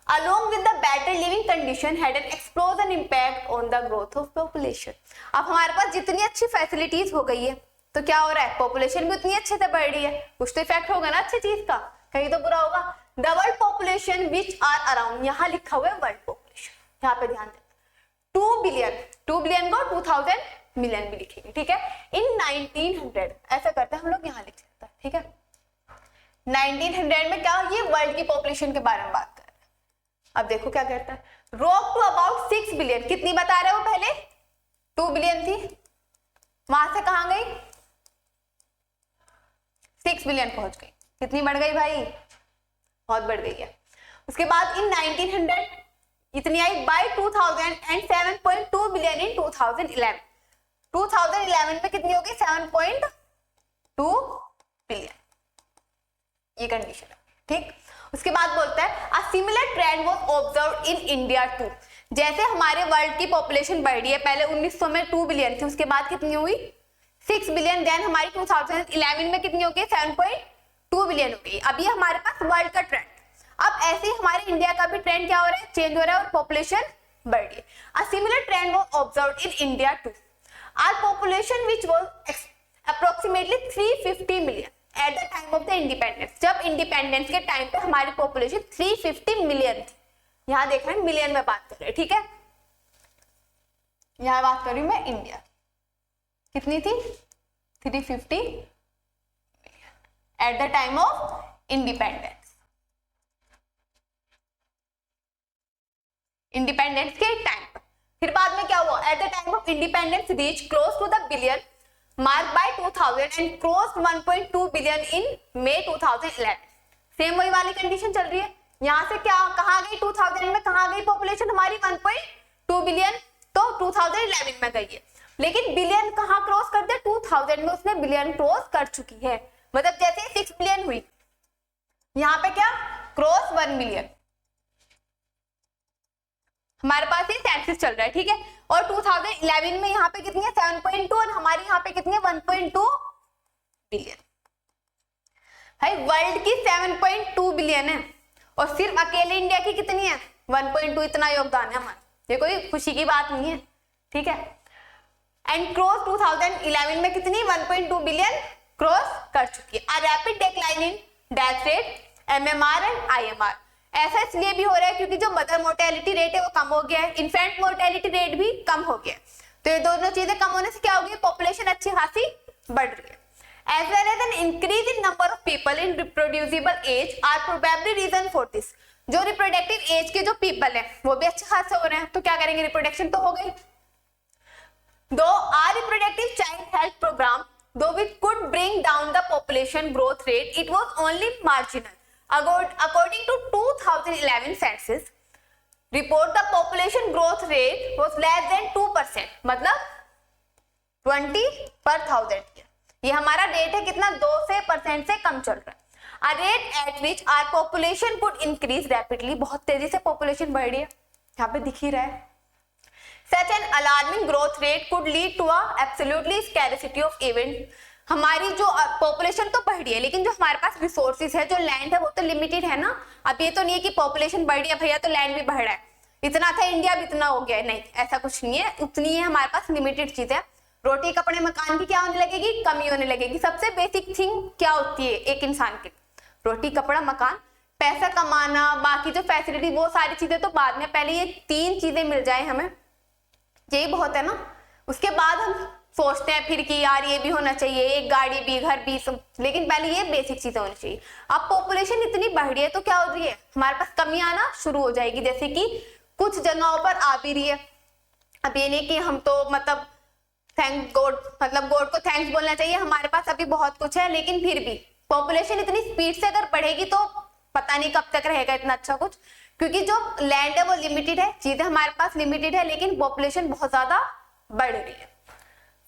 along with the better living condition had an explosion impact on the growth of population। अब हमारे पास जितनी अच्छी फैसिलिटीज हो गई है तो क्या हो रहा है? पॉपुलेशन भी उतनी अच्छे से बढ़ रही है, कुछ तो इफेक्ट होगा ना अच्छी चीज का, कहीं तो बुरा होगा। The world population which are around, यहाँ लिखा हुआ है वर्ल्ड पॉपुलेशन, यहाँ पे ध्यान दें। 2 बिलियन को 2000 मिलियन भी लिखेंगे, ठीक है। इन 1900 ऐसा करते हैं हम लोग, यहाँ लिख सकते हैं, ठीक है। 1900 में क्या, ये वर्ल्ड की पॉपुलेशन के बारे में बात कर रहे हैं। अब देखो क्या करता है, रोक टू अबाउट 6 बिलियन, कितनी बता रहे हो? पहले 2 बिलियन थी, वहां से कहां गई? 6 बिलियन पहुंच गई। कितनी बढ़ गई भाई? बहुत बढ़ गई है। उसके बाद इन 1900 इतनी आई बाय 2000 एंड 7.2 बिलियन इन 2011। 2011 में कितनी होगी? 7.2 बिलियन, ये कंडीशन है, ठीक। उसके बाद बोलता है a similar trend was observed in India too. जैसे हमारे वर्ल्ड की पॉपुलेशन बढ़ रही है, पहले 1900 में 2 बिलियन थी, उसके बाद कितनी हुई? 6 बिलियन, देन हमारी 2011 में कितनी हो गई? 7.2 बिलियन हो गई। अब ये हमारे पास वर्ल्ड का ट्रेंड। अब ऐसे ही हमारे इंडिया का भी ट्रेंड क्या हो रहा है? चेंज हो रहा है और पॉपुलेशन बढ़ रही है। A similar trend was observed in India too. Our population which was approximately 350 million at the time of the independence. जब इंडिपेंडेंस के टाइम पे हमारी पॉपुलेशन 350 मिलियन थी, यहाँ देख रहे हैं मिलियन में बात कर रहे हैं, ठीक है। यहाँ बात कर रही हूँ मैं इंडिया, कितनी थी 350 at the time of independence, independence के टाइम पर। फिर बाद में क्या हुआ, at the time of independence reach close to the billion mark by 2000 and crossed 1.2 billion in May 2011। Same वही वाली कंडीशन चल रही है। यहाँ से क्या कहाँ गई 2000 में, कहाँ गई पॉपुलेशन हमारी 1.2 बिलियन, तो 2011 में गई है। लेकिन बिलियन कहाँ क्रॉस कर दिया, 2000 में उसने बिलियन क्रॉस कर चुकी है। मतलब जैसे 6 बिलियन हुई, यहाँ पे क्या क्रॉस 1 बिलियन। हमारे पास ये सेंसस चल रहा है, ठीक है। और 2011 में यहाँ पे कितनी है 7.2 और हमारे यहाँ पे कितनी है 1.2 बिलियन। भाई वर्ल्ड की 7.2 बिलियन है और सिर्फ अकेले इंडिया की कितनी है 1.2, इतना योगदान है हमारा। ये कोई खुशी की बात नहीं है, ठीक है। एंड क्रॉस 2011 में कितनी 1.2 बिलियन क्रॉस कर चुकी है। A rapid decline in death rate, MMR and IMR। ऐसा इसलिए भी हो रहा है क्योंकि जो मदर मोर्टेलिटी रेट है वो कम हो गया है, इन्फेंट मोर्टेलिटी रेट भी कम हो गया है। तो ये दोनों चीजें कम होने से क्या होगी, पॉपुलेशन अच्छी खासी बढ़ रही है। As well as an increase in number of people in reproducible age are probably reason for this। जो रिप्रोडक्टिव एज के जो पीपल है वो भी अच्छे खासे हो रहे हैं, तो क्या करेंगे, रिप्रोडक्शन तो हो गई। Though our reproductive child health program, though it could bring down the population growth rate, it was only marginal. According to 2011 census report, the population growth rate was less than 2%, मतलब 20/1000। ये हमारा rate है कितना 2% से कम चल रहा है। A rate at which our population could increase rapidly, बहुत तेजी से पॉपुलेशन बढ़ रही है, यहाँ पे दिख ही रहा है। Such an alarming growth rate could lead to a absolutely scarcity of event। हमारी जो पॉपुलेशन तो बढ़ रही है लेकिन जो हमारे पास रिसोर्सेज है, जो लैंड है वो तो लिमिटेड है ना। अब ये तो नहीं है कि पॉपुलेशन बढ़ रही है भैया तो लैंड भी बढ़ रहा है, इतना था इंडिया भी इतना हो गया है, नहीं ऐसा कुछ नहीं है। उतनी है हमारे पास लिमिटेड चीज है। रोटी कपड़े मकान की क्या होने लगेगी, कमी होने लगेगी। सबसे बेसिक थिंग क्या होती है एक इंसान की, रोटी कपड़ा मकान, पैसा कमाना, बाकी जो फैसिलिटी वो सारी चीजें तो बाद में, पहले ये 3 चीजें मिल जाए हमें, यही बहुत है ना। उसके बाद हम सोचते हैं फिर कि यार ये भी होना चाहिए, एक गाड़ी भी, घर भी, सब, लेकिन पहले ये बेसिक चीजें होनी चाहिए। अब पॉपुलेशन इतनी बढ़ रही है तो क्या हो रही है, हमारे पास कमी आना शुरू हो जाएगी, जैसे कि कुछ जगहों पर आ भी रही है। अब ये नहीं कि हम तो मतलब थैंक गॉड, मतलब गॉड को थैंक्स बोलना चाहिए, हमारे पास अभी बहुत कुछ है, लेकिन फिर भी पॉपुलेशन इतनी स्पीड से अगर बढ़ेगी तो पता नहीं कब तक रहेगा इतना अच्छा कुछ, क्योंकि जो लैंड है वो लिमिटेड है, चीजें हमारे पास लिमिटेड है, लेकिन पॉपुलेशन बहुत ज्यादा बढ़ रही है।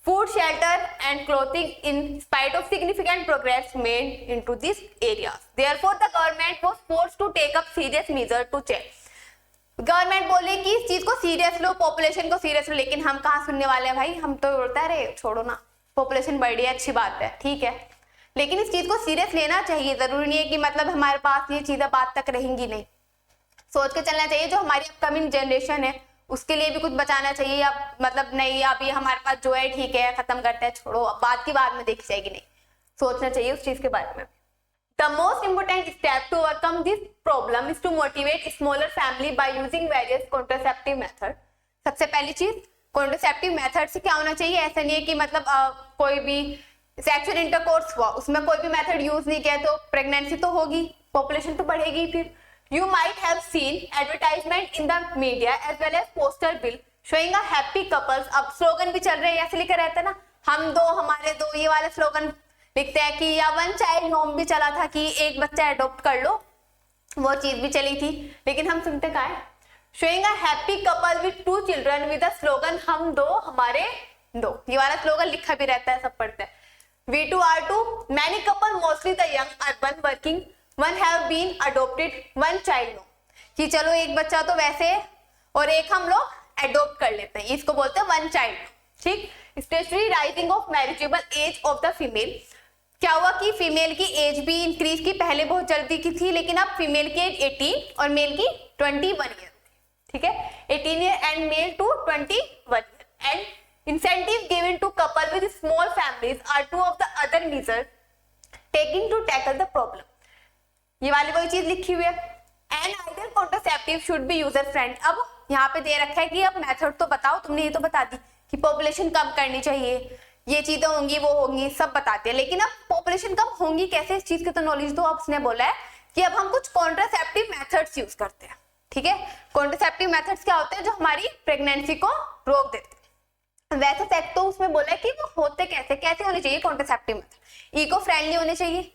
Food, shelter and clothing in spite of significant progress made into these areas. Therefore, the government was forced to take up serious measures to check. Government बोले कि इस चीज को सीरियस लो, पॉपुलेशन को सीरियस लो, लेकिन हम कहाँ सुनने वाले हैं भाई, हम तो बोलते हैं छोड़ो ना, पॉपुलेशन बढ़ रही है अच्छी बात है, ठीक है, लेकिन इस चीज को सीरियस लेना चाहिए। जरूरी नहीं है कि मतलब हमारे पास ये चीजें बात तक रहेंगी, नहीं, सोच के चलना चाहिए। जो हमारी अपकमिंग जनरेशन है उसके लिए भी कुछ बचाना चाहिए, या मतलब नहीं अभी हमारे पास जो है ठीक है खत्म करते हैं, छोड़ो, बात की बाद में देखी जाएगी, नहीं, सोचना चाहिए उस चीज के बारे में। The most important step to overcome this problem is to motivate smaller family by using various contraceptive methods. सबसे पहली चीज contraceptive method से क्या होना चाहिए, ऐसा नहीं है कि मतलब कोई भी सेक्सुअल इंटरकोर्स हुआ उसमें कोई भी मेथड यूज नहीं किया तो प्रेगनेंसी तो होगी, पॉपुलेशन तो बढ़ेगी। फिर You might have seen advertisement in the media as well as poster bill showing a happy couples। अब स्लोगन भी चल रहे हैं, ऐसे लिखा रहता है ना, हम दो हमारे दो, ये वाले स्लोगन लिखते हैं कि, या वन चाइल्ड होम भी चला था कि एक बच्चा अडॉप्ट कर लो, वो चीज भी चली थी, लेकिन हम सुनते क्या है, showing a happy couple with 2 children with the slogan हम दो हमारे दो, ये वाला स्लोगन लिखा भी रहता है, सब पढ़ते हैं। V2R2 many couple mostly the young urban working one have been adopted one child no, कि चलो एक बच्चा तो वैसे और एक हम लोग अडॉप्ट कर लेते हैं, इसको बोलते हैं वन चाइल्ड, ठीक। Specially rising of marriageable age of the female, क्या हुआ कि फीमेल की एज भी इंक्रीज की, पहले बहुत जल्दी की थी, लेकिन अब फीमेल की एज 18 और मेल की 21 ईयर, ठीक है, 18 year and male to 21 year. And incentive given to couple with small families are two of the other measures taking to tackle the problem. ये वाली वही चीज लिखी हुई है, an ideal contraceptive should be user friend. अब यहाँ पे दे रखा है कि अब मेथड तो बताओ, तुमने ये तो बता दी कि पॉपुलेशन कम करनी चाहिए, ये चीजें होंगी वो होंगी सब बताते हैं, लेकिन अब पॉपुलेशन कम होंगी कैसे, इस चीज की तो नॉलेज दो। अब उसने बोला है कि अब हम कुछ कॉन्ट्रासेप्टिव मेथड्स यूज करते हैं, ठीक है। कॉन्ट्रासेप्टिव मेथड्स क्या होते हैं, जो हमारी प्रेगनेंसी को रोक देते हैं। वैसे फैक्ट तो उसमें बोला है कि वो होते कैसे कैसे होने चाहिए कॉन्ट्रासेप्टिव मेथड। इको फ्रेंडली होने चाहिए,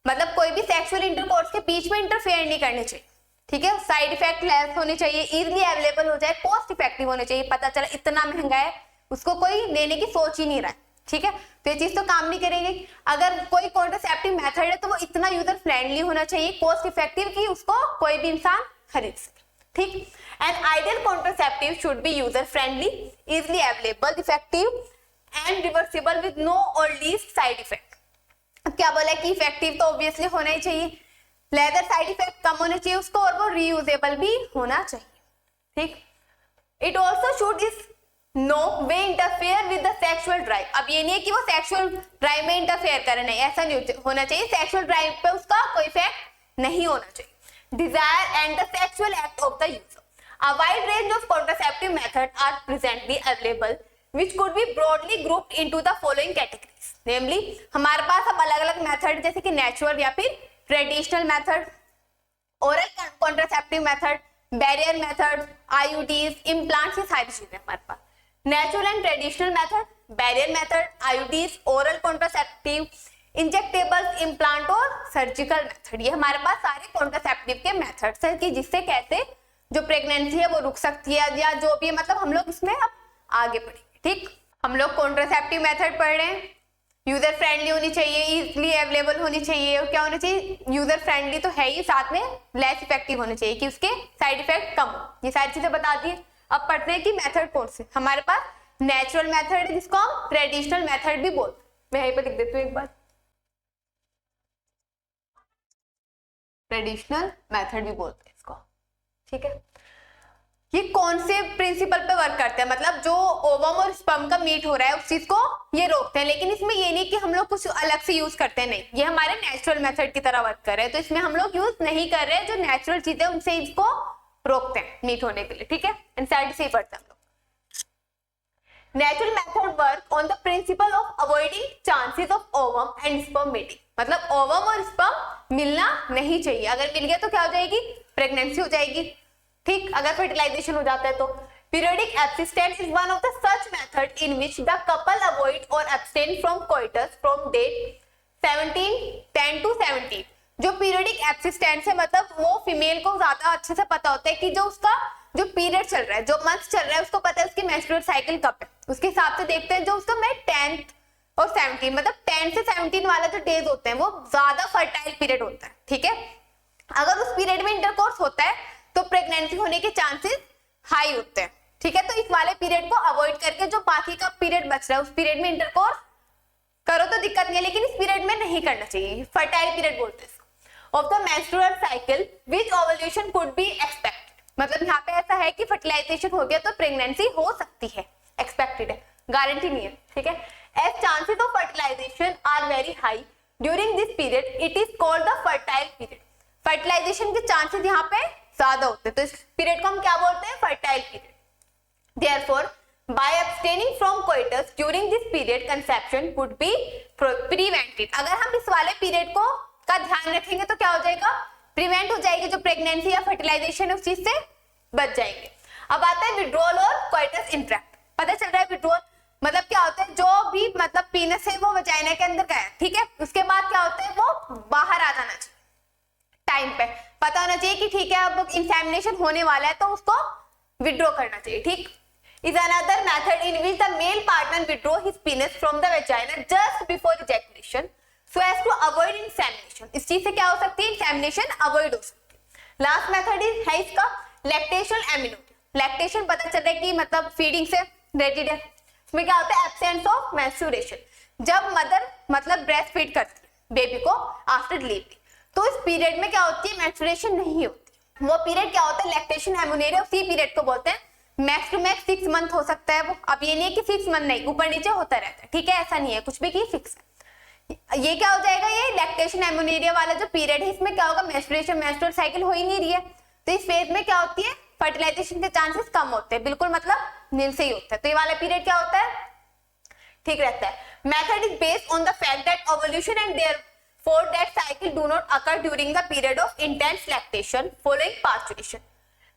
मतलब कोई भी सेक्सुअल इंटरकोर्स के बीच में इंटरफेयर नहीं करने चाहिए, ठीक है। साइड इफेक्ट लेस होने चाहिए, इजीली अवेलेबल हो जाए, कॉस्ट इफेक्टिव होने चाहिए, पता चला इतना महंगा है उसको कोई लेने की सोच ही नहीं रहा है, ठीक है, तो ये चीज तो काम नहीं करेगी। अगर कोई कॉन्ट्रासेप्टिव मेथड है तो वो इतना यूजर फ्रेंडली होना चाहिए, कॉस्ट इफेक्टिव कि उसको कोई भी इंसान खरीद सके, ठीक। An ideal contraceptive should be user friendly, easily available, effective and reversible with no और लीस्ट साइड इफेक्ट। अब क्या बोला है कि इफेक्टिव तो ऑब्वियसली होना ही चाहिए, लेदर साइड इफेक्ट कम होने चाहिए उसको, और वो रीयूजेबल भी होना चाहिए, ठीक। It also should is no way interfere with the sexual drive. अब ये नहीं है कि वो सेक्सुअल ड्राइव में इंटरफेयर करे, नहीं, ऐसा नहीं होना चाहिए। सेक्सुअल ड्राइव पे उसका कोई इफेक्ट नहीं होना चाहिए। Desire and the sexual act of the user. A wide range of contraceptive methods are presently available, which could be broadly grouped into the following categories. Namely, हमारे पास अब अलग-अलग मेथड जैसे कि नेचुरल या फिर traditional method, oral contraceptive method, barrier method, IUDs, implants, ये सारी चीजें हमारे पास। Natural and traditional method, barrier method, IUDs, oral contraceptive, injectables, implant और सर्जिकल मेथड, ये हमारे पास सारे कॉन्ट्रासेप्टिव के मेथड्स हैं कि जिससे कैसे जो प्रेगनेंसी है वो रुक सकती है या जो भी, मतलब हम लोग इसमें अब आगे बढ़ेंगे, ठीक। हम लोग कॉन्ट्रासेप्टिव मेथड पढ़ रहे हैं, यूजर फ्रेंडली होनी चाहिए, इजीली अवेलेबल होनी चाहिए, और क्या होना चाहिए, यूजर फ्रेंडली तो है ही, साथ में लेस इफेक्टिव होने चाहिए कि उसके साइड इफेक्ट कम हो, ये सारी चीजें बता दी। अब पढ़ते हैं कि मेथड कौन से हमारे पास। नेचुरल मेथड है जिसको हम ट्रेडिशनल मेथड भी बोलते हैं, मैं यहीं पर लिख देती हूँ एक बार, ट्रेडिशनल मेथड भी बोलते हैं इसको, ठीक है। ये कौन से प्रिंसिपल पे वर्क करते हैं, मतलब जो ओवम और स्पर्म का मीट हो रहा है उस चीज को ये रोकते हैं, लेकिन इसमें ये नहीं कि हम लोग कुछ अलग से यूज करते हैं, नहीं, ये हमारे नेचुरल मेथड की तरह वर्क कर रहे हैं, तो इसमें हम लोग यूज नहीं कर रहे हैं, जो नेचुरल चीजें उनसे इसको रोकते हैं मीट होने के लिए, ठीक है। एनसीईआरटी से ही पढ़ते हैं हम लोग। Natural method work on the principle of avoiding chances of ovum and sperm meeting, मतलब ओवम और स्पर्म मिलना नहीं चाहिए, अगर मिल गया तो क्या हो जाएगी, प्रेगनेंसी हो जाएगी, ठीक। अगर फर्टिलाइजेशन हो जाता है तो periodic abstinence is one of the such method in which the couple avoid or abstain from coitus from date 10 to 17। जो पीरियडिक एब्सिस्टेंस है, मतलब वो फीमेल को ज्यादा अच्छे से पता होता है कि जो उसका जो पीरियड चल रहा है, जो मंथ चल रहा है, उसको पता है उसकी मेंस्ट्रुअल साइकिल कब है, उसके हिसाब से देखते हैं। जो उसका मैं 10 और 17, मतलब 10 से 17 वाला जो डेज होते हैं वो ज्यादा फर्टाइल पीरियड होता है, ठीक है। अगर उस पीरियड में इंटरकोर्स होता है तो प्रेगनेंसी होने के चांसेस हाई होते हैं, ठीक है। तो इस वाले पीरियड को अवॉइड करके जो बाकी का पीरियड बच रहा है उस पीरियड में इंटरकोर्स करो तो दिक्कत नहीं है, लेकिन इस पीरियड में नहीं करना चाहिए, फर्टाइल पीरियड बोलते हैं इसको। Of the menstrual cycle which ovulation could be expected, मतलब यहाँ पे ऐसा है कि फर्टिलाइजेशन हो गया तो प्रेगनेंसी हो सकती है, एक्सपेक्टेड है, गारंटी नहीं है, ठीक है। As chances of fertilization are very high during this period, it is called the fertile period. Fertilization के चांसेस यहाँ पे ज्यादा होते हैं, तो इस पीरियड को हम क्या बोलते हैं, fertile period. Therefore, by abstaining from coitus during this period, conception could be prevented। अगर हम इस वाले पीरियड को का ध्यान रखेंगे तो क्या हो जाएगा, प्रिवेंट हो जाएगी, जो प्रेगनेंसी या फर्टिलाइजेशन है उस चीज से बच जाएंगे। अब आता है विड्रॉल और कोइटस इंट्रैक्ट। पता चल रहा है विड्रॉल मतलब क्या होता है, जो भी मतलब पीनस है वो वजाइना के अंदर गया, ठीक है, उसके बाद क्या होता है वो बाहर आ जाना चाहिए टाइम पे, पता होना चाहिए कि ठीक है अब इंसेमिनेशन होने वाला है तो उसको विड्रॉ करना चाहिए, ठीक। is another method in which the male partner withdraw his penis from the vagina just before ejaculation so as to avoid insemination। इस चीज से क्या हो सकती है, insemination avoid हो सकती है। लास्ट मेथड है इसका lactational amenorrhea। लैक्टेशन पता चल रहा है कि मतलब फीडिंग से रिलेटेड है, इसमें क्या होता है, एब्सेंस ऑफ मेंस्ट्रुएशन, जब मदर मतलब ब्रेस्ट फीड करती है बेबी को आफ्टर डिलीवरी, तो इस पीरियड में क्या होती है, मेंस्ट्रुएशन नहीं होती। वो पीरियड क्या होता है, लैक्टेशन एमेनोरिया, उसी पीरियड को बोलते हैं। मैक्स टू मैक्स 6 मंथ हो सकता है वो, अब ये नहीं है कि 6 मंथ नहीं, ऊपर नीचे होता रहता है, ठीक है, ऐसा नहीं है कुछ भी कि फिक्स है। ये क्या हो जाएगा, ये लैक्टेशन एमोनेरिया वाला जो पीरियड है इसमें क्या होगा, मेंस्ट्रुएशन मेंस्ट्रुअल साइकिल हो ही नहीं रही है, तो इस फेज में क्या होती है, फर्टिलाइजेशन के चांसेस कम होते हैं, बिल्कुल मतलब नील से ही होता है। तो ये वाला पीरियड क्या होता है, ठीक रहता है। Method is based on the fact that ovulation and therefore that cycle do not occur during the period of intense lactation following parturition.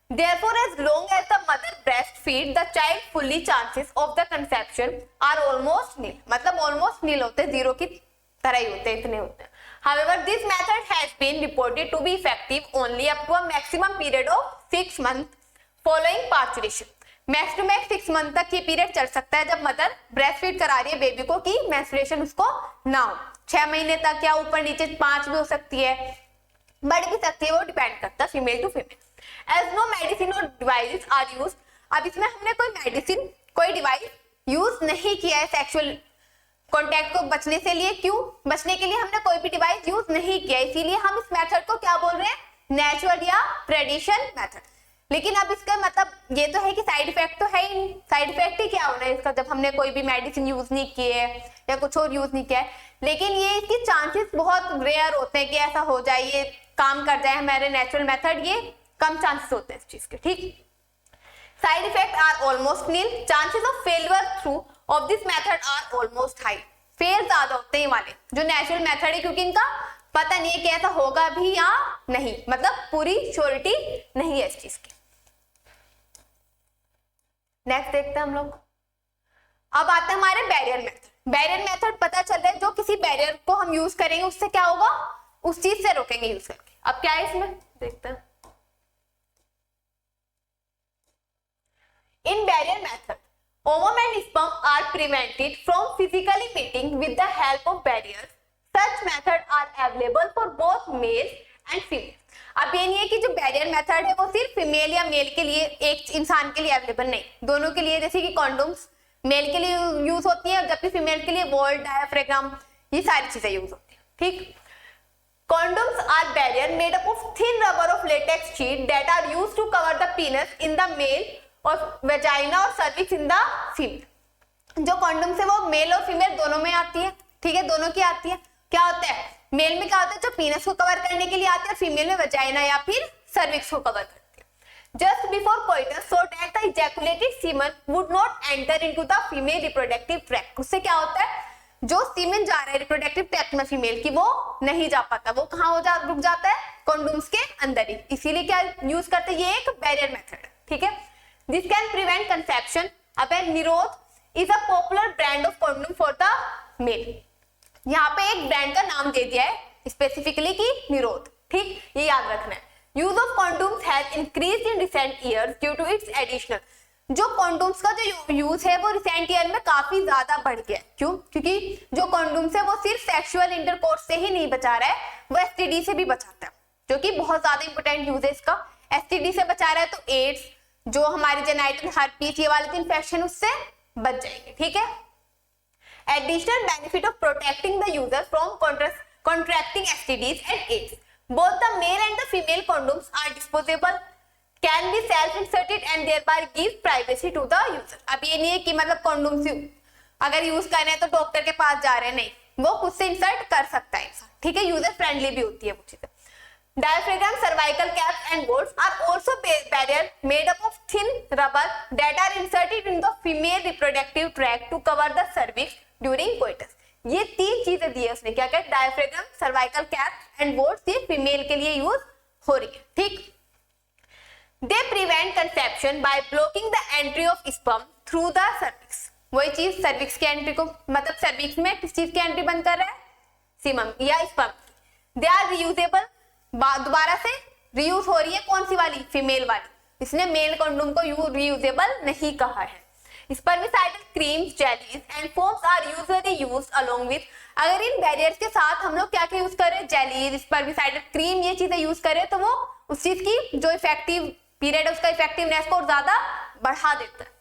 Therefore, as long as the mother breastfeed the child, fully chances of the conception are almost nil. मतलब almost nil होते हैं, zero की तरह ही होते हैं, इतने होते हैं। However, this method has been reported to be effective only up to a maximum period of 6 months following parturition. Max to max 6 month तक ये पीरियड चल सकता है जब मदर ब्रेस्ट फीड करा रही है बेबी को कि मेंस्ट्रुएशन उसको ना हो। 6 महीने तक या ऊपर नीचे 5 भी हो सकती है, बढ़ भी सकती है, वो डिपेंड करता है female to female. As no medicine or devices are used, अब इसमें हमने कोई मेडिसिन कोई डिवाइस यूज नहीं किया है सेक्सुअल कॉन्टैक्ट को बचने से लिए, क्यों, बचने के लिए हमने कोई भी डिवाइस यूज नहीं किया, इसीलिए हम इस मेथड को क्या बोल रहे हैं, नेचुरल या ट्रेडिशन मेथड। लेकिन अब इसका मतलब ये तो है कि साइड इफेक्ट तो है ही, साइड इफेक्ट ही क्या होना है इसका जब हमने कोई भी मेडिसिन यूज नहीं किए है या कुछ और यूज नहीं किया है, लेकिन ये इसके चांसेस बहुत रेयर होते हैं कि ऐसा हो जाए, ये काम कर जाए हमारे नेचुरल मेथड, ये कम चांसेस होते हैं इस चीज के, ठीक। Side effect are almost nil, chances of failure through of this method are almost high, fail ज्यादा होते हैं वाले जो नेचुरल मेथड है, क्योंकि इनका पता नहीं है कि ऐसा होगा भी या नहीं, मतलब पूरी श्योरिटी नहीं है इस चीज की। नेक्स्ट देखते हैं हम लोग। अब आते हैं हमारे बैरियर मेथड। बैरियर मेथड पता चल रहा है जो किसी बैरियर को हम यूज करेंगे उससे क्या होगा, उस चीज से रोकेंगे यूज करके। अब क्या है इसमें देखते हैं। In barrier method, ovum and sperm are prevented from physically meeting with the help of barriers. Such methods are available for both male and female. अब ये नहीं है कि जो बैरियर मेथड है वो सिर्फ फीमेल या मेल के लिए, एक इंसान के लिए अवेलेबल नहीं, दोनों के लिए, जैसे कि कॉन्डोम्स मेल के लिए यूज होती है जबकि फीमेल के लिए वॉल, डायफ्राम, ये सारी चीजें यूज होती है, ठीक। Condoms are barrier made up of thin rubber of latex sheet that are used to cover the penis in the male और वेजाइना और सर्विक्स इन द फीमेल। जो कॉन्डोम से वो मेल और फीमेल दोनों में आती है, ठीक है, दोनों की आती है। क्या होता है, मेल में क्या होता है जो पीनस को कवर करने के लिए आती है, फीमेल में वेजाइना या फिर सर्विक्स को कवर करती है। Just before coitus so that the ejaculated semen would not enter into the female reproductive tract. उससे क्या होता है, जो सीमन जा रहा है रिप्रोडक्टिव ट्रैक्ट में फीमेल की, वो नहीं जा पाता, वो कहाँ रुक जाता है, कॉन्डोम्स के अंदर ही। इसीलिए क्या यूज करते हैं, ये एक बैरियर मेथड है, ठीक है। This can prevent conception. अब निरोध is a popular brand of condom for the male. यहाँ पे एक ब्रांड का नाम दे दिया है स्पेसिफिकली कि निरोध, ठीक, ये याद रखना है। Use of condoms has increased in recent years due to its additional. जो कॉन्डोम्स का जो यूज है वो रिसेंट ईयर में काफी ज्यादा बढ़ गया है, क्यों, क्योंकि जो कॉन्डोम्स है वो सिर्फ सेक्सुअल इंटरकोर्स से ही नहीं बचा रहा है, वो एसटीडी से भी बचाता है, जो कि बहुत ज्यादा इंपॉर्टेंट यूज है इसका। एसटीडी से बचा रहा है तो एड्स, जो हमारे जेनाइटल हर्पीस, ये वाले इन्फेक्शन उससे बच जाएंगे, ठीक है। Additional benefit of protecting the user from contracting STDs and AIDS. Both the male and the female condoms are disposable, can be self-inserted and thereby give privacy to the user. अब ये नहीं है कि मतलब कॉन्डोम्स अगर use कर रहे हैं तो डॉक्टर के पास जा रहे हैं, नहीं, वो खुद से इंसर्ट कर सकता है इंसान, ठीक है, यूजर फ्रेंडली भी होती है वो चीजें। Diaphragm, cervical caps and bolts are also barrier made up of thin rubber that are inserted in the female reproductive tract to cover the cervix during coitus. ये 3 चीजें दी है उसने, क्या क्या, diaphragm, cervical cap and vaults, ये female के लिए use हो रही है, ठीक। They prevent conception by blocking the entry of sperm through the cervix. वही चीज सर्विक्स की एंट्री को, मतलब सर्विक्स में किस चीज की एंट्री बंद कर रहा है, सीमम या स्पर्म। They are reusable, दोबारा से रीयूज हो रही है, कौन सी वाली, फीमेल वाली, इसने मेल कंडोम को रीयूजेबल नहीं कहा है। Spermicidal creams, jellies and foams are usually used along with. अगर इन बैरियर्स के साथ हम लोग क्या क्या यूज करें, जेलीज, स्पर्मिसाइडल क्रीम, ये चीजें यूज करें तो वो उस चीज की जो इफेक्टिव पीरियड है उसका इफेक्टिवनेस को ज्यादा बढ़ा देता है।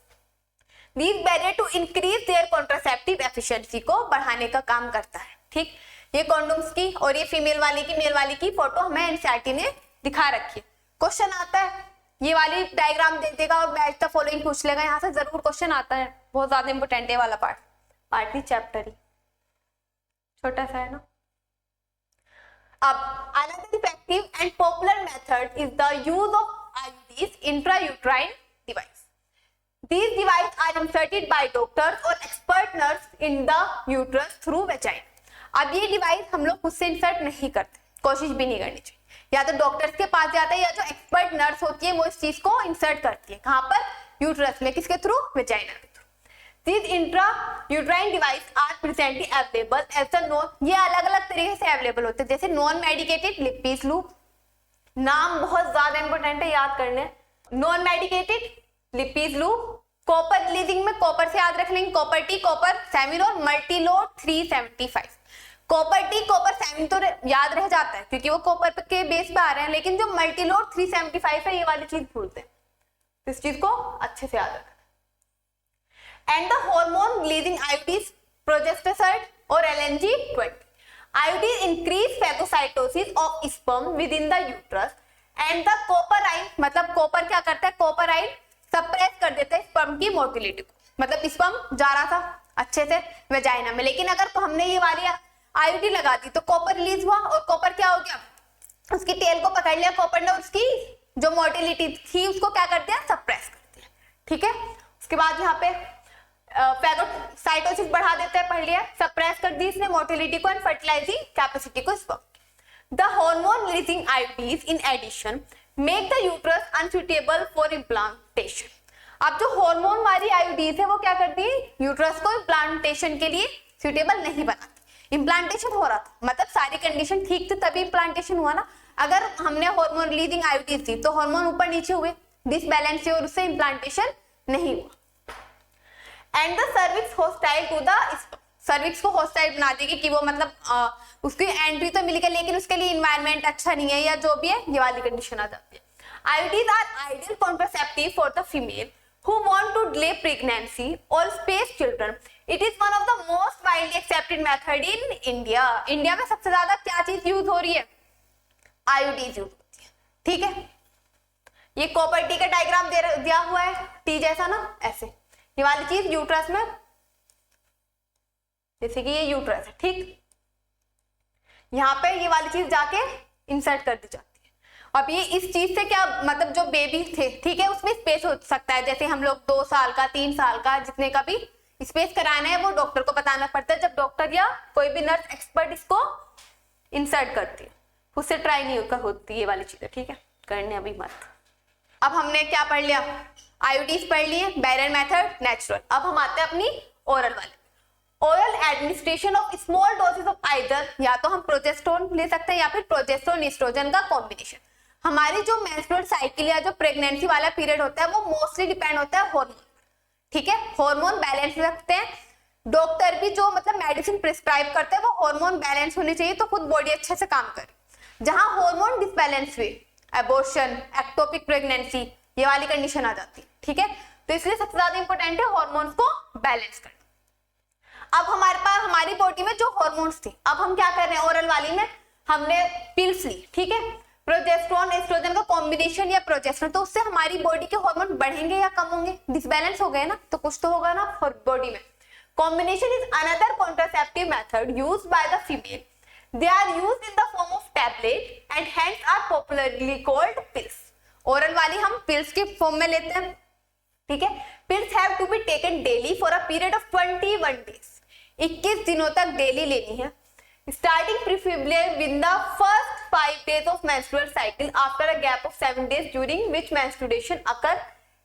These barrier to increase their contraceptive efficiency को बढ़ाने का काम करता है, ठीक। ये कॉन्डोम्स की और ये फीमेल वाली की, मेल वाली की फोटो हमें एनसीईआरटी ने दिखा रखी है। क्वेश्चन आता है, ये वाली डायग्राम दे देगा और मैच द फॉलोइंग पूछ लेगा, यहाँ से जरूर क्वेश्चन आता है, बहुत ज्यादा इंपॉर्टेंट है वाला पार्ट नहीं चैप्टर ही। छोटा सा है ना। अब another effective and popular method is the use of IUDs, intrauterine device. These devices are inserted by doctors or expert nurse in the uterus through vagina. अब ये डिवाइस हम लोग खुद से इंसर्ट नहीं करते, कोशिश भी नहीं करनी चाहिए, या तो डॉक्टर्स के पास जाते हैं या जो एक्सपर्ट नर्स होती है वो इस चीज को इंसर्ट करती है। कहाँ पर? यूट्रस में। किसके थ्रू? वेजाइना के through. These intrauterine devices are presently available as the known, ये अलग अलग तरीके से अवेलेबल होते हैं, जैसे नॉन मेडिकेटेड लिपीज लूप, नाम बहुत ज्यादा इंपॉर्टेंट है याद करने, non medicated Lippes loop, copper releasing में कॉपर से याद रख लेंगे, कॉपर टी, कॉपर सेमिन और multiload 375। Copper T, copper seven तो याद रह जाता है क्योंकि वो कॉपर के बेस पे आ रहे हैं, लेकिन जो मल्टीलोड 375 है ये वाली चीज भूलते हैं, इस चीज को अच्छे से याद रखना। And the hormone releasing IUDs, progesterone or LNG-20. IUDs increase phagocytosis of sperm within the uterus and the copperine, मतलब कॉपर क्या करता है? कॉपराइन सप्रेस कर देता है स्पर्म की मोटिलिटी को, मतलब स्पर्म जा रहा था अच्छे से वेजाइना में, लेकिन अगर तो हमने ये वाली आईयूडी लगा दी तो कॉपर रिलीज हुआ और कॉपर क्या हो गया? उसकी टेल को पकड़ लिया कॉपर ने, उसकी जो मोटिलिटी थी उसको क्या कर दिया? सप्रेस कर दिया। ठीक है, उसके बाद यहाँ पे फैगोसाइटोसिस बढ़ा देते हैं, पढ़ लिया, सप्रेस कर दी इसने मोटिलिटी को एंड फर्टिलाइजिंग कैपेसिटी को sperm. The hormone releasing IUDs in addition make the uterus unsuitable for implantation. अब जो हार्मोन वाली आईयूडीज है वो क्या करती है? यूट्रस को इम्प्लांटेशन के लिए सुटेबल नहीं बनाती। इम्प्लांटेशन हो रहा था, मतलब सारी कंडीशन ठीक थी तभी इम्प्लांटेशन हुआ ना। अगर हमने हार्मोन रिलीजिंग आईयूडीज दी तो हार्मोन ऊपर नीचे हुए, डिसबैलेंस और उससे इम्प्लांटेशन नहीं हुआ। And the cervix hostile to the, cervix को हॉस्टाइल बना देगी कि वो मतलब उसकी एंट्री तो मिल गई लेकिन उसके लिए इन्वायरमेंट अच्छा नहीं है या जो भी है, ये वाली कंडीशन आ जाती है। IUDs are ideal contraceptive for the female who want to delay pregnancy or space children. It is one of the most widely accepted method in India. India में सबसे ज्यादा क्या चीज यूज हो रही है? आईयूडीज यूज होती है। ठीक है, ये कॉपर टी का डायग्राम दिया हुआ है, टी जैसा ना, ऐसे ये वाली चीज यूट्रस में, जैसे कि ये यूट्रस है, ठीक, यहाँ पे ये वाली चीज जाके इंसर्ट कर दी जाती है। अब ये इस चीज से क्या मतलब, जो बेबी थे, ठीक है, उसमें स्पेस हो सकता है, जैसे हम लोग 2 साल का 3 साल का जितने का भी स्पेस कराना है वो डॉक्टर को बताना पड़ता है, जब डॉक्टर या कोई भी नर्स एक्सपर्ट इसको इंसर्ट करती है, उससे ट्राई नहीं होती ये वाली चीजें। ठीक है, करने अभी मत। अब हमने क्या पढ़ लिया? आईयूडीज पढ़ लिए, बैरियर मेथड, नेचुरल। अब हम आते हैं अपनी ओरल वाले। Oral administration of small doses of either, या तो हम प्रोजेस्टेरोन ले सकते हैं या फिर प्रोजेस्टेरोन एस्ट्रोजन का कॉम्बिनेशन। हमारी जो मेंस्ट्रुअल साइकिल या जो प्रेगनेंसी वाला पीरियड होता है वो मोस्टली डिपेंड होता है हार्मोन। ठीक है, हार्मोन बैलेंस रखते हैं, डॉक्टर भी जो मतलब मेडिसिन प्रिस्क्राइब करते हैं वो हार्मोन बैलेंस होने चाहिए तो खुद बॉडी अच्छे से काम करे। जहां हार्मोन डिसबैलेंस हुए, एबॉर्शन, एक्टोपिक प्रेगनेंसी, ये वाली कंडीशन आ जाती है। ठीक है, तो इसलिए सबसे ज्यादा इंपॉर्टेंट है हार्मोन्स को बैलेंस करना। अब हमारे पास हमारी बॉडी में जो हार्मोन्स थे, अब हम क्या कर रहे हैं? ओरल वाली में हमने पिल्स ली, ठीक है, प्रोजेस्टेरोन एस्ट्रोजन का कॉम्बिनेशन या प्रोजेस्टेरोन, तो उससे हमारी बॉडी के हार्मोन बढ़ेंगे या कम होंगे? डिसबैलेंस हो गए ना, तो कुछ तो होगा ना बॉडी में। Combination is another contraceptive method used by the female. They are used in the form of tablet and hence are popularly called pills. Oral वाली हम पिल्स के फॉर्म में लेते हैं। ठीक है, pills have to be taken daily for a period of 21 days. 21 दिनों तक डेली लेनी है, starting preferably within the first 5 days of menstrual cycle after a gap of 7 days during which menstruation occur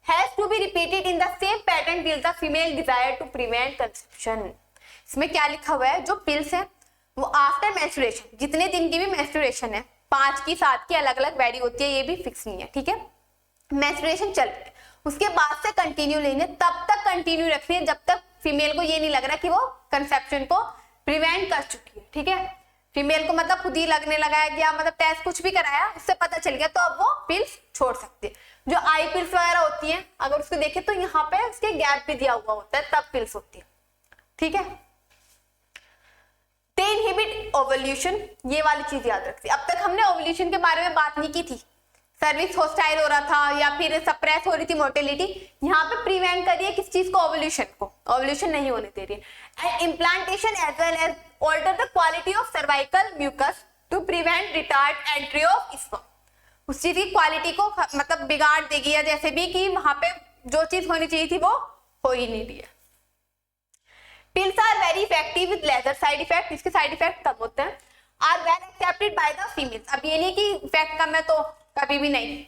has to be repeated in the same pattern till the female desire to prevent conception. इसमें क्या लिखा हुआ है? जो pills है वो after menstruation, जितने दिन की भी मेंस्ट्रुएशन है, 5 की 7 की अलग अलग वैरी होती है, ये भी फिक्स नहीं है। ठीक है, मेंस्ट्रुएशन चल रही है उसके बाद से कंटिन्यू लेनी है, तब तक कंटिन्यू रखनी है जब तक फीमेल को ये नहीं लग रहा कि वो कंसेप्शन को प्रिवेंट कर चुकी है। ठीक है, फीमेल को मतलब खुद ही लगने लगा है या मतलब टेस्ट कुछ भी कराया उससे पता चल गया तो अब वो पिल्स छोड़ सकती है। जो आई पिल्स वगैरह होती है अगर उसको देखे तो यहाँ पे उसके गैप भी दिया हुआ होता है, तब पिल्स होती है। ठीक है, दे इनहिबिट ओवुलेशन, ये वाली चीज याद रखती है। अब तक हमने ओवुलेशन के बारे में बात नहीं की थी, सर्विस हॉस्टाइल हो रहा था या फिर सप्रेस हो रही थी मोर्टेलिटी, यहाँ पे प्रिवेंट कर रही है किस चीज को, ओवुलेशन को, ओवुलेशन नहीं होने दे रही है। And implantation as well as alter the quality of cervical mucus to prevent retard entry of sperm, उस चीज की क्वालिटी को मतलब बिगाड़ देगी, या जैसे भी कि वहां पे जो चीज होनी चाहिए थी वो हो ही नहीं रही है। Pills are very effective with lesser side effect, इसके साइड इफेक्ट कम होते हैं। Are well accepted by the females, अब ये नहीं कि इफेक्ट कम है तो कभी भी नहीं,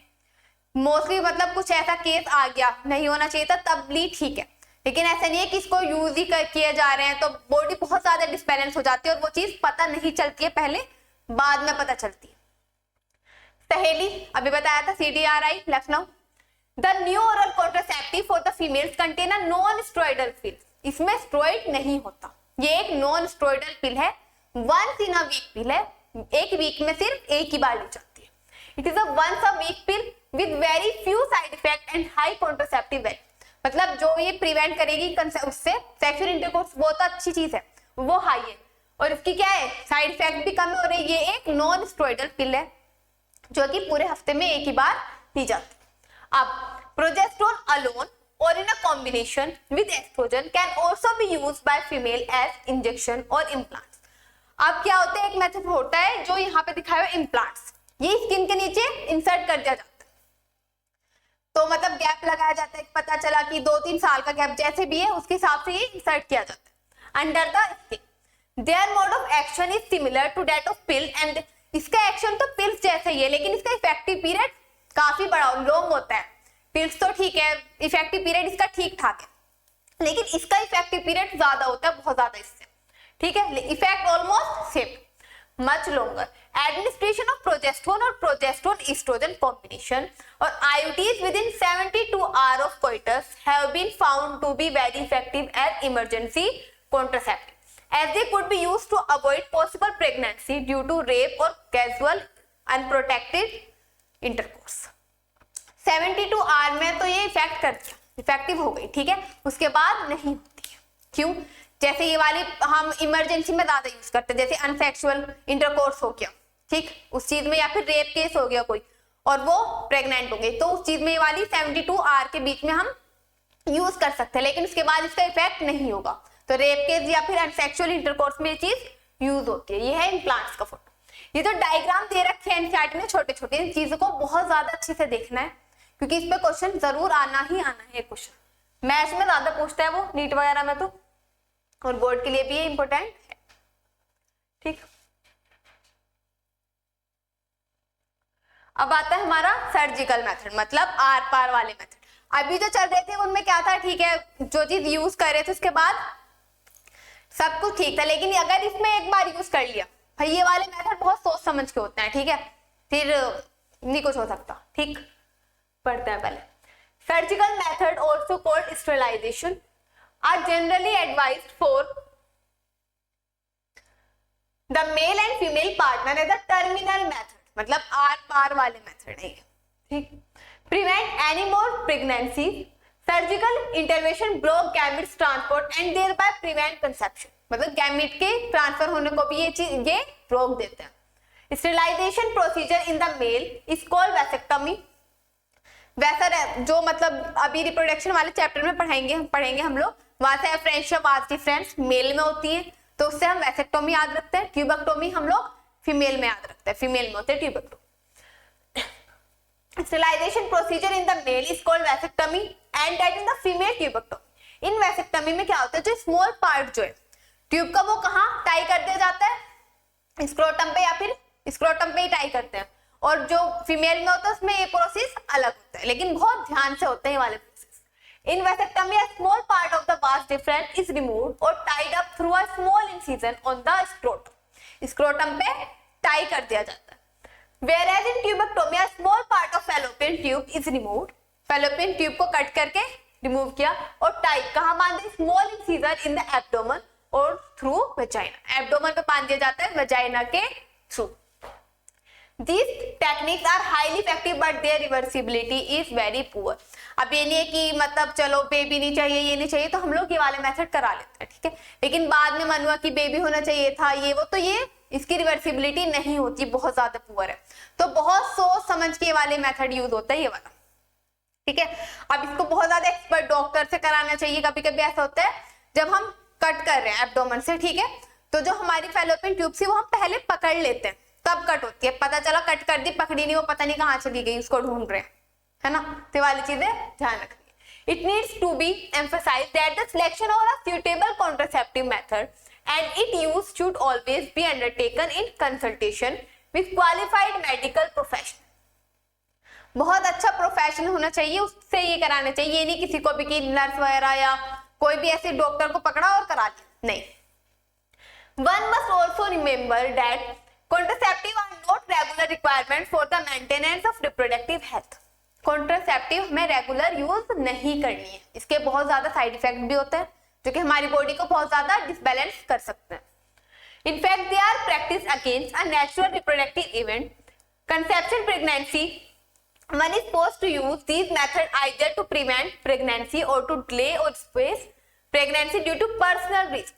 मोस्टली मतलब कुछ ऐसा केस आ गया नहीं होना चाहिए था तब भी ठीक है, लेकिन ऐसा नहीं है कि इसको यूज ही किए जा रहे हैं तो बॉडी बहुत ज्यादा डिस्बैलेंस हो जाती है और वो चीज पता नहीं चलती है, पहले बाद में पता चलती है। सहेली अभी बताया था, CDRI Lucknow. The new oral contraceptive for the females contain a non steroidal pill, इसमें स्टेरॉइड नहीं होता, ये एक नॉन स्टेरॉइडल पिल है, वंस इन अ वीक पिल है, एक वीक में सिर्फ एक ही बार ली जाती है। It is a once a week pill with very few side effect and high contraceptive value, मतलब जो ये प्रिवेंट करेगी उससे सेक्सुअल इंटरकोर्स, वो तो अच्छी चीज है, वो हाई है, और इसकी क्या है साइड इफेक्ट भी कम हो रही है। ये एक नॉन स्टेरॉइडल पिल है जो कि पूरे हफ्ते में एक ही बार ली जाती है। अब progesterone alone or in a combination with estrogen can also be used by female as injection or implants. अब क्या होता है, एक मेथड होता है जो यहाँ पे दिखाया हुआ इम्प्लांट्स, ये स्किन के नीचे इंसर्ट कर दिया जाता है, तो मतलब गैप लगाया जाता है, पता चला कि 2-3 साल का गैप जैसे भी है उसके हिसाब से ये इंसर्ट किया जाता है under the skin. Their mode of action is similar to that of pill and, इसका एक्शन तो पिल्स जैसा ही है लेकिन इसका इफेक्टिव पीरियड काफी बड़ा लॉन्ग होता है। पिल्स तो ठीक है, इफेक्टिव पीरियड इसका ठीक ठाक है, लेकिन इसका इफेक्टिव पीरियड ज्यादा होता है, बहुत ज्यादा इससे, ठीक है, effect almost same, much longer. Administration of progesterone और प्रोजेस्टेरोन एस्ट्रोजन कॉम्बिनेशन और IUDs within 72 hours of coitus have been found to be very effective as emergency contraceptive, as they could be used to avoid possible pregnancy due to rape or casual unprotected intercourse। 72 our में तो ये effect कर दिया, effective हो गई, ठीक है, उसके बाद नहीं होती है। क्यों? जैसे ये वाली हम इमरजेंसी में ज्यादा यूज करते हैं, जैसे अनसेक्सुअल इंटरकोर्स हो गया, ठीक, उस चीज में, या फिर रेप केस हो गया कोई और वो प्रेग्नेंट हो गई, तो उस चीज में ये वाली 72 आवर के बीच में हम यूज कर सकते हैं, लेकिन उसके बाद इसका इफेक्ट नहीं होगा। तो रेप केस या फिर अनसेक्सुअल इंटरकोर्स में ये चीज यूज होती है। ये है इम्प्लांट्स का फोटो। ये जो डायग्राम दे रखे हैं एनसीईआरटी में छोटे छोटे, इन चीजों को बहुत ज्यादा अच्छे से देखना है क्योंकि इस पे क्वेश्चन जरूर आना ही आना है। क्वेश्चन मैथ्स में ज्यादा पूछता है वो, नीट वगैरह में तो, और बोर्ड के लिए भी ये इंपॉर्टेंट है, ठीक। अब आता है हमारा सर्जिकल मेथड, मतलब आर पार वाले मेथड। अभी जो चल रहे थे उनमें क्या था, ठीक है, जो चीज यूज कर रहे थे उसके बाद सब कुछ ठीक था, लेकिन अगर इसमें एक बार यूज कर लिया, भाई ये वाले मेथड बहुत सोच समझ के होते हैं, ठीक है, फिर नहीं कुछ हो सकता, ठीक। पढ़ते हैं पहले। Surgical method also called sterilization are generally advised for the male and female partner as a terminal method, मतलब आर पार वाले मेथड है, ठीक। Prevent any more pregnancy, surgical intervention block gametes transport and thereby prevent conception, मतलब gamete के transfer होने को भी ये रोक देते हैं। Sterilization procedure in the male is called vasectomy, वैसा जो मतलब अभी रिप्रोडक्शन वाले चैप्टर में पढ़ेंगे हम लोग, वहां से फ्रेंडशिप आज डिफरेंस मेल में होती है तो उससे हम वैसेक्टोमी याद रखते हैं, ट्यूबेक्टोमी हम लोग फीमेल में याद रखते हैं, फीमेल में होते हैं tubectomy. Sterilization procedure in the male is called vasectomy and that in the female tubectomy. इन वैसेक्टोमी में क्या होता है, जो स्मॉल पार्ट जो है ट्यूब का वो कहाँ टाई कर दिया जाता है, स्क्रोटम पे, या फिर स्क्रोटम पे ही टाई करते हैं, और जो फीमेल में होता है उसमें ये प्रोसेस अलग होता है, लेकिन बहुत ध्यान से होते हैं ये वाले process. In vasectomy a small part of the vas deferens is removed or tied up through a small incision on the scrotum, scrotum पे टाई कर दिया जाता है। Whereas in tubectomy a small part of fallopian tube is removed, fallopian tube को cut करके remove किया और tie कहाँ बांधे, small incision in the abdomen और थ्रू वजाइना, एब्डोमेन पे बांध दिया जाता है वजाइना के through. These techniques are highly effective but their reversibility is very poor। अब ये नहीं है कि मतलब चलो बेबी नहीं चाहिए, ये नहीं चाहिए तो हम लोग ये वाले मेथड करा लेते हैं, ठीक है, लेकिन बाद में मन हुआ कि बेबी होना चाहिए था, ये वो, तो ये इसकी रिवर्सिबिलिटी नहीं होती, बहुत ज्यादा पुअर है। तो बहुत सोच समझ के वाले मेथड यूज होता है ये वाला, ठीक है। अब इसको बहुत ज्यादा एक्सपर्ट डॉक्टर से कराना चाहिए। कभी कभी ऐसा होता है जब हम कट कर रहे हैं एब्डोमेन से, ठीक है, तो जो हमारी फैलोपियन ट्यूब थी वो हम पहले पकड़ लेते हैं, तब कट होती है, पता चला कट कर दी, पकड़ी नहीं, वो पता नहीं कहाँ चली गई, उसको ढूंढ रहे हैं, है ना। तो वाली चीजें ध्यान रखनी। It needs to be emphasized that the selection of a suitable contraceptive method and its use should always be undertaken in consultation with qualified medical professional. बहुत अच्छा प्रोफेशनल होना चाहिए, उससे ये कराना चाहिए। ये नहीं किसी को भी कि नर्स वगैरह या कोई भी ऐसे डॉक्टर को पकड़ा और करा दिया, नहीं। One must also remember that contraceptives are not regular requirements for the maintenance of reproductive health. Contraceptive हमें रेगुलर यूज नहीं करनी है, इसके बहुत ज्यादा साइड इफेक्ट भी होते हैं जो कि हमारी बॉडी को बहुत ज्यादा डिसबैलेंस कर सकते हैं। In fact they are practice against a natural reproductive event conception pregnancy. One is supposed to use this method either to prevent pregnancy or to delay or space pregnancy due to personal reason.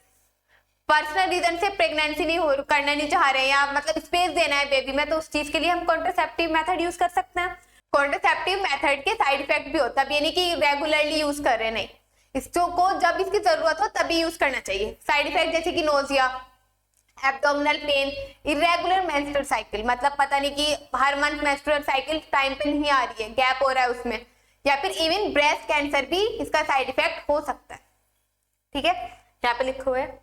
Personal reason से प्रेगनेंसी नहीं करना नहीं चाह रहे हैं या मतलब स्पेस देना है बेबी में, तो उस चीज के लिए हम कॉन्ट्रासेप्टिव मेथड यूज कर सकते हैं। कॉन्ट्रासेप्टिव मेथड के साइड इफेक्ट भी होता है, ये नहीं कि रेगुलरली यूज कर रहे हैं, नहीं, इसको जब इसकी जरूरत हो तभी यूज करना चाहिए। साइड इफेक्ट जैसे कि nausea, abdominal pain, irregular menstrual cycle, मतलब पता नहीं कि हर मंथ मेंस्ट्रुअल साइकिल टाइम पे नहीं आ रही है, गैप हो रहा है उसमें, या फिर इवन ब्रेस्ट कैंसर भी इसका साइड इफेक्ट हो सकता है, ठीक है, यहाँ पे लिखा हुआ है।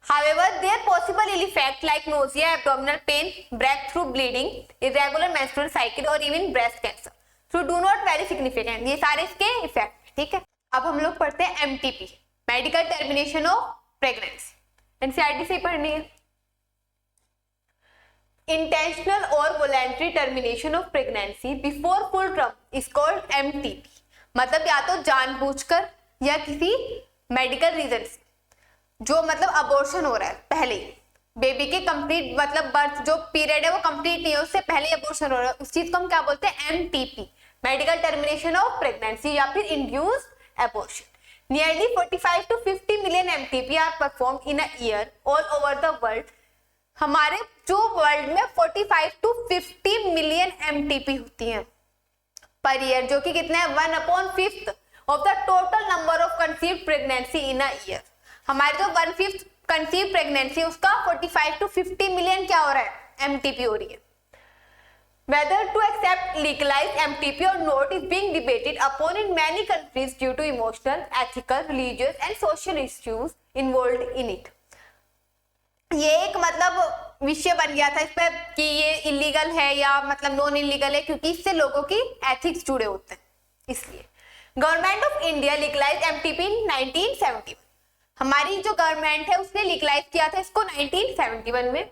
However, there possible ill effect like nausea, abdominal pain, breakthrough bleeding, irregular menstrual cycle और even breast cancer, so do not very significant। ये सारे इसके इफेक्ट, ठीक है। अब हम लोग पढ़ते हैं MTP, medical termination of pregnancy, NCERT से पढ़नी है। इंटेंशनल और voluntary termination of pregnancy before full term is called MTP, मतलब या तो जानबूझकर या किसी मेडिकल रीजन से जो मतलब अबॉर्शन हो रहा है पहले, बेबी के कंप्लीट मतलब बर्थ जो पीरियड है वो कंप्लीट नहीं है, उससे पहले अबॉर्शन हो रहा है, उस चीज को हम क्या बोलते हैं MTP, medical termination of pregnancy या फिर induced abortion. Nearly 45 to 50 million MTP are performed in a year all over the world. हमारे जो वर्ल्ड में 45 to 50 मिलियन MTP होती हैं पर ईयर, जो कि कितना है 1/5 of the total number of conceived pregnancy in a year. हमारे जो 1/5 कंसीव प्रेगनेंसी उसका 45 to 50 मिलियन क्या हो रहा है, MTP हो रही है। Whether to accept legalized MTP or not is being debated upon in many countries due to emotional, ethical, religious and social issues involved in it। ये एक मतलब विषय बन गया था इस पे कि ये इलीगल है या मतलब नॉन इलीगल है, क्योंकि इससे लोगों की एथिक्स जुड़े होते हैं, इसलिए। Government of India legalize MTP in 1971। हमारी जो गवर्नमेंट है उसने लीगलाइज किया था इसको 1971 में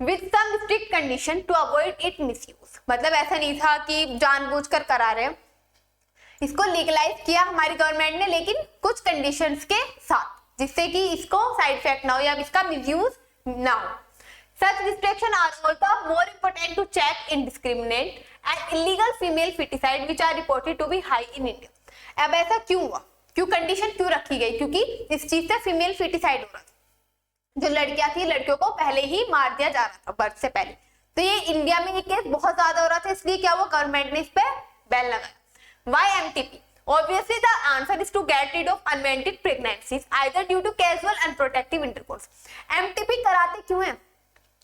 with some strict condition to avoid it misuse. मतलब ऐसा नहीं था कि जानबूझकर करा रहे हैं, इसको लीगलाइज किया हमारी गवर्नमेंट ने, लेकिन कुछ कंडीशंस के साथ, जिससे कि इसको साइड इफेक्ट ना हो या इसका मिसयूज ना हो। Such restrictions are also more important to check indiscriminate and illegal female feticide which are reported to be high in India। अब ऐसा क्यों हुआ, क्यों कंडीशन क्यों रखी गई, क्योंकि इस चीज से फीमेल फिटिसाइड हो रहा था, जो लड़कियां थी लड़कियों को पहले ही मार दिया जा रहा था बर्थ से पहले। तो ये इंडिया में ये केस बहुत ज्यादा हो रहा था, इसलिए क्या हुआ, गवर्नमेंट ने इस पे बैन लगाया। Why MTP? Obviously the answer is to get rid of unwanted pregnancies either due to casual unprotected intercourse। MTP कराते क्यों है,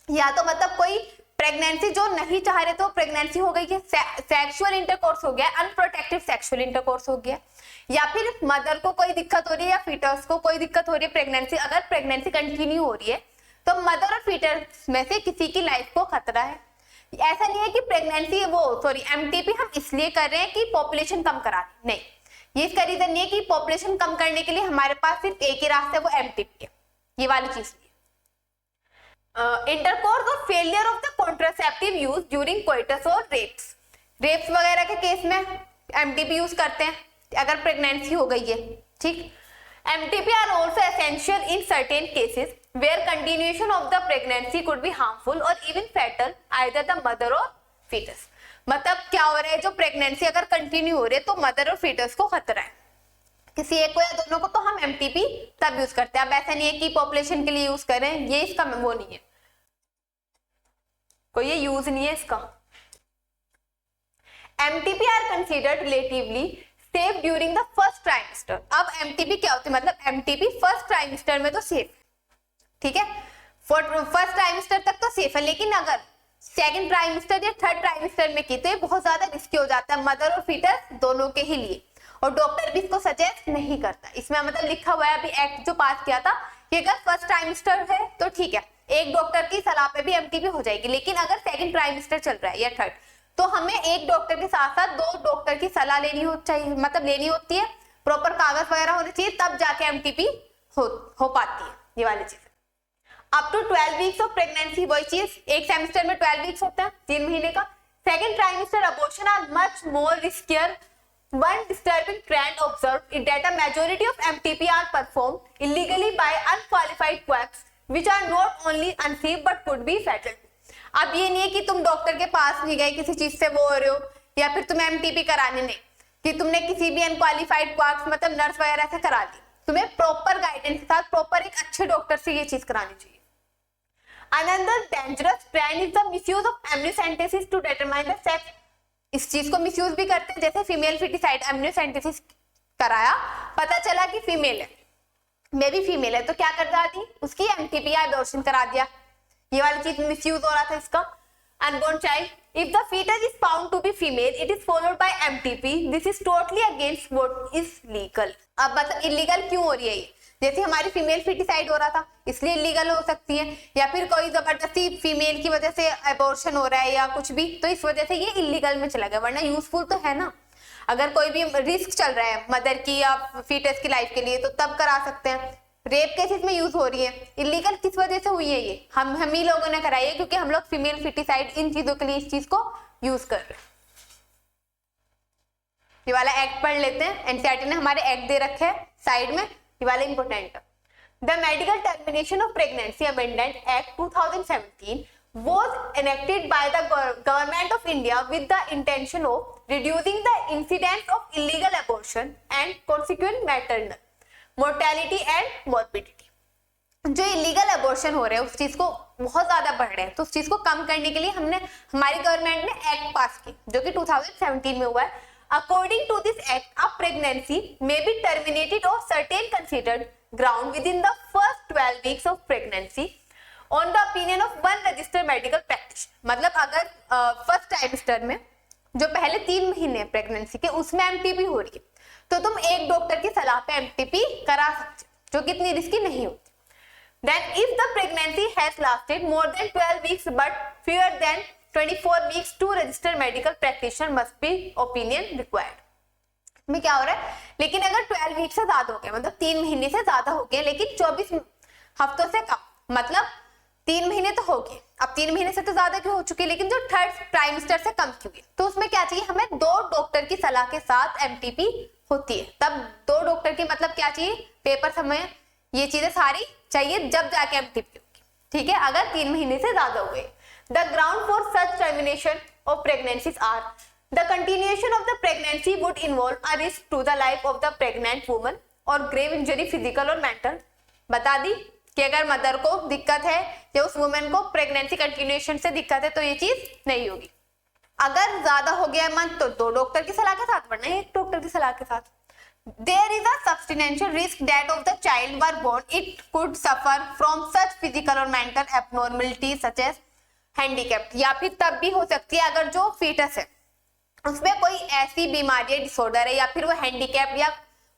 या तो मतलब कोई प्रेगनेंसी जो नहीं चाह रहे तो प्रेगनेंसी हो गई है, सेक्सुअल इंटरकोर्स हो गया, अनप्रोटेक्टेड सेक्सुअल इंटरकोर्स हो गया, या फिर मदर को कोई दिक्कत हो रही है या फीटस को कोई दिक्कत हो रही है प्रेगनेंसी, अगर प्रेगनेंसी कंटिन्यू हो रही है तो मदर और फीटस में से किसी की लाइफ को खतरा है। ऐसा नहीं है कि प्रेगनेंसी MTP हम इसलिए कर रहे हैं कि पॉपुलेशन कम करा रहे, नहीं, ये इसका रीजन नहीं है कि पॉपुलेशन कम करने के लिए हमारे पास सिर्फ एक ही रास्ता है, वो MTP है, ये वाली चीज। इंटरकोर्स और failure of the contraceptive use during coitus और रेप्स वगैरह के केस में MTP यूज करते हैं अगर प्रेगनेंसी हो गई है, ठीक। MTP are also essential in certain cases where continuation of the pregnancy could be harmful or even fatal either the mother or foetus. मतलब क्या हो रहा है, जो प्रेगनेंसी अगर कंटिन्यू हो रही है तो मदर और फीटस को खतरा है, किसी एक को या दोनों को, तो हम MTP तब यूज करते हैं। अब ऐसा नहीं है कि पॉपुलेशन के लिए यूज करें, ये इसका वो नहीं है। कोई ये यूज नहीं है इसका। MTP are considered relatively safe during the first trimester. अब MTP क्या होती है, मतलब MTP फर्स्ट ट्राइमेस्टर में तो सेफ, ठीक है, फर्स्ट ट्राइमेस्टर तक तो सेफ है, लेकिन अगर सेकंड ट्राइमेस्टर या थर्ड ट्राइमेस्टर में की तो ये बहुत ज्यादा रिस्की हो जाता है मदर और फीटस दोनों के ही लिए, और डॉक्टर भी इसको सजेस्ट नहीं करता। इसमें मतलब लिखा हुआ है अभी एक्ट जो पास किया था कि अगर फर्स्ट ट्राइमेस्टर है तो ठीक है, एक डॉक्टर की सलाह पे भी MTP हो जाएगी, लेकिन अगर सेकंड ट्राइमेस्टर चल रहा है या थर्ड तो हमें एक डॉक्टर के साथ साथ 2 डॉक्टर की सलाह लेनी चाहिए, मतलब लेनी होती है, प्रॉपर कागज वगैरह होने चाहिए, तब जाके MTP हो पाती है ये वाली चीज। Up to 12 weeks of pregnancy, वही चीज, एक सेमेस्टर में 12 वीक्स होता है, 3 महीने का। Second trimester abortion are much more riskier. One disturbing trend observed is that a majority of MTP are performed illegally by unqualified quacks, which are not only unsafe but could be fatal. अब ये नहीं है कि तुम doctor के पास नहीं गए किसी चीज से वो हो रहे हो, या फिर तुम्हें MTP कराने नहीं, कि तुमने किसी भी अनक्वालिफाइड क्वाक्स मतलब नर्स वगैरह से करा दी, तुम्हें प्रॉपर गाइडेंस के साथ प्रॉपर एक अच्छे डॉक्टर से ये चीज करानी चाहिए। Another dangerous trend is the misuse of amniocentesis to determine the sex. इस चीज को मिसयूज भी करते हैं, जैसे फीमेल फिटिसाइड एमनियोसेंटेसिस कराया, पता चला कि फीमेल है, बेबी फीमेल है, तो क्या कर दी, उसकी MTP या अबॉर्शन करा दिया, ये वाली चीज मिसयूज हो रहा था इसका। Unborn child, if the fetus is found to be female it is followed by MTP, this is totally against what is legal. अब मतलब इलीगल क्यों हो रही है ये, जैसे हमारी फीमेल फिटिसाइड हो रहा था इसलिए इलीगल हो सकती है, या फिर कोई जबरदस्ती फीमेल की वजह से अबॉर्शन हो रहा है या कुछ भी, तो इस वजह से ये इलीगल में चला गया, वरना यूजफुल तो है ना। अगर कोई भी रिस्क चल रहा है मदर की या फीटस की लाइफ के लिए तो तब करा सकते हैं। रेप केसेस में यूज हो रही है, इलीगल किस वजह से हुई है ये, हम ही लोगों ने कराई है क्योंकि हम लोग फीमेल फिटिसाइड इन चीजों के लिए इस चीज को यूज कर रहे हैं। ये वाला एक्ट पढ़ लेते हैं, एनसीईआरटी ने हमारे एक्ट दे रखे हैं साइड में, ये वाला इंपॉर्टेंट है। The Medical Termination of Pregnancy Amendment Act 2017 was enacted by the Government of India with the intention of reducing the incidence of illegal abortion and consequent maternal mortality and morbidity. जो illegal abortion हो रहे हैं उस चीज को बहुत ज्यादा बढ़ रहे हैं, तो उस चीज को कम करने के लिए हमारी गवर्नमेंट ने एक्ट पास की जो कि 2017 में हुआ है। According to this act, a pregnancy may be terminated or certain considered ground within the first 12 weeks of pregnancy on the opinion of one registered medical practitioner। मतलब अगर फर्स्ट ट्राइमेस्टर में जो पहले 3 महीने प्रेगनेंसी के उसमें MTP हो रही है तो तुम एक डॉक्टर की सलाह पे MTP करा सकते हो, जो कितनी रिस्की नहीं होती। Then if the pregnancy has lasted more than 12 weeks but fewer than 24 weeks, to registered medical practitioner must be opinion required। में क्या हो रहा है, लेकिन अगर 12 वीक से ज्यादा हो गए, मतलब 3 महीने से ज्यादा हो गए, लेकिन 24 हफ्तों से कम, मतलब 3 महीने तो हो गए, अब 3 महीने से तो ज्यादा क्यों हो चुके, लेकिन जो थर्ड ट्राइमेस्टर से कम क्यों, तो उसमें क्या चाहिए, हमें 2 डॉक्टर की सलाह के साथ MTP होती है। तब 2 डॉक्टर की मतलब क्या चाहिए, पेपर समय, ये चीजें सारी चाहिए, जब जाके MTP होगी, ठीक है, अगर 3 महीने से ज्यादा हो गए। The ground for such termination of pregnancies are the continuation of the pregnancy would involve a risk to the life of the pregnant woman or grave injury physical और mental। बता दी कि अगर मदर को दिक्कत है या उस वुमेन को प्रेगनेंसी कंटिन्यूएशन से दिक्कत है तो ये चीज नहीं होगी। अगर ज्यादा हो गया मंथ तो 2 डॉक्टर की सलाह के साथ, वरना 1 डॉक्टर की सलाह के साथ। There is a substantial risk that of the child were born it could suffer from such physical or mental abnormalities such as handicapped, या फिर तब भी हो सकती है अगर जो फीटस है उसमें कोई ऐसी बीमारी डिसऑर्डर है या फिर वो हैंडीकैप्ड या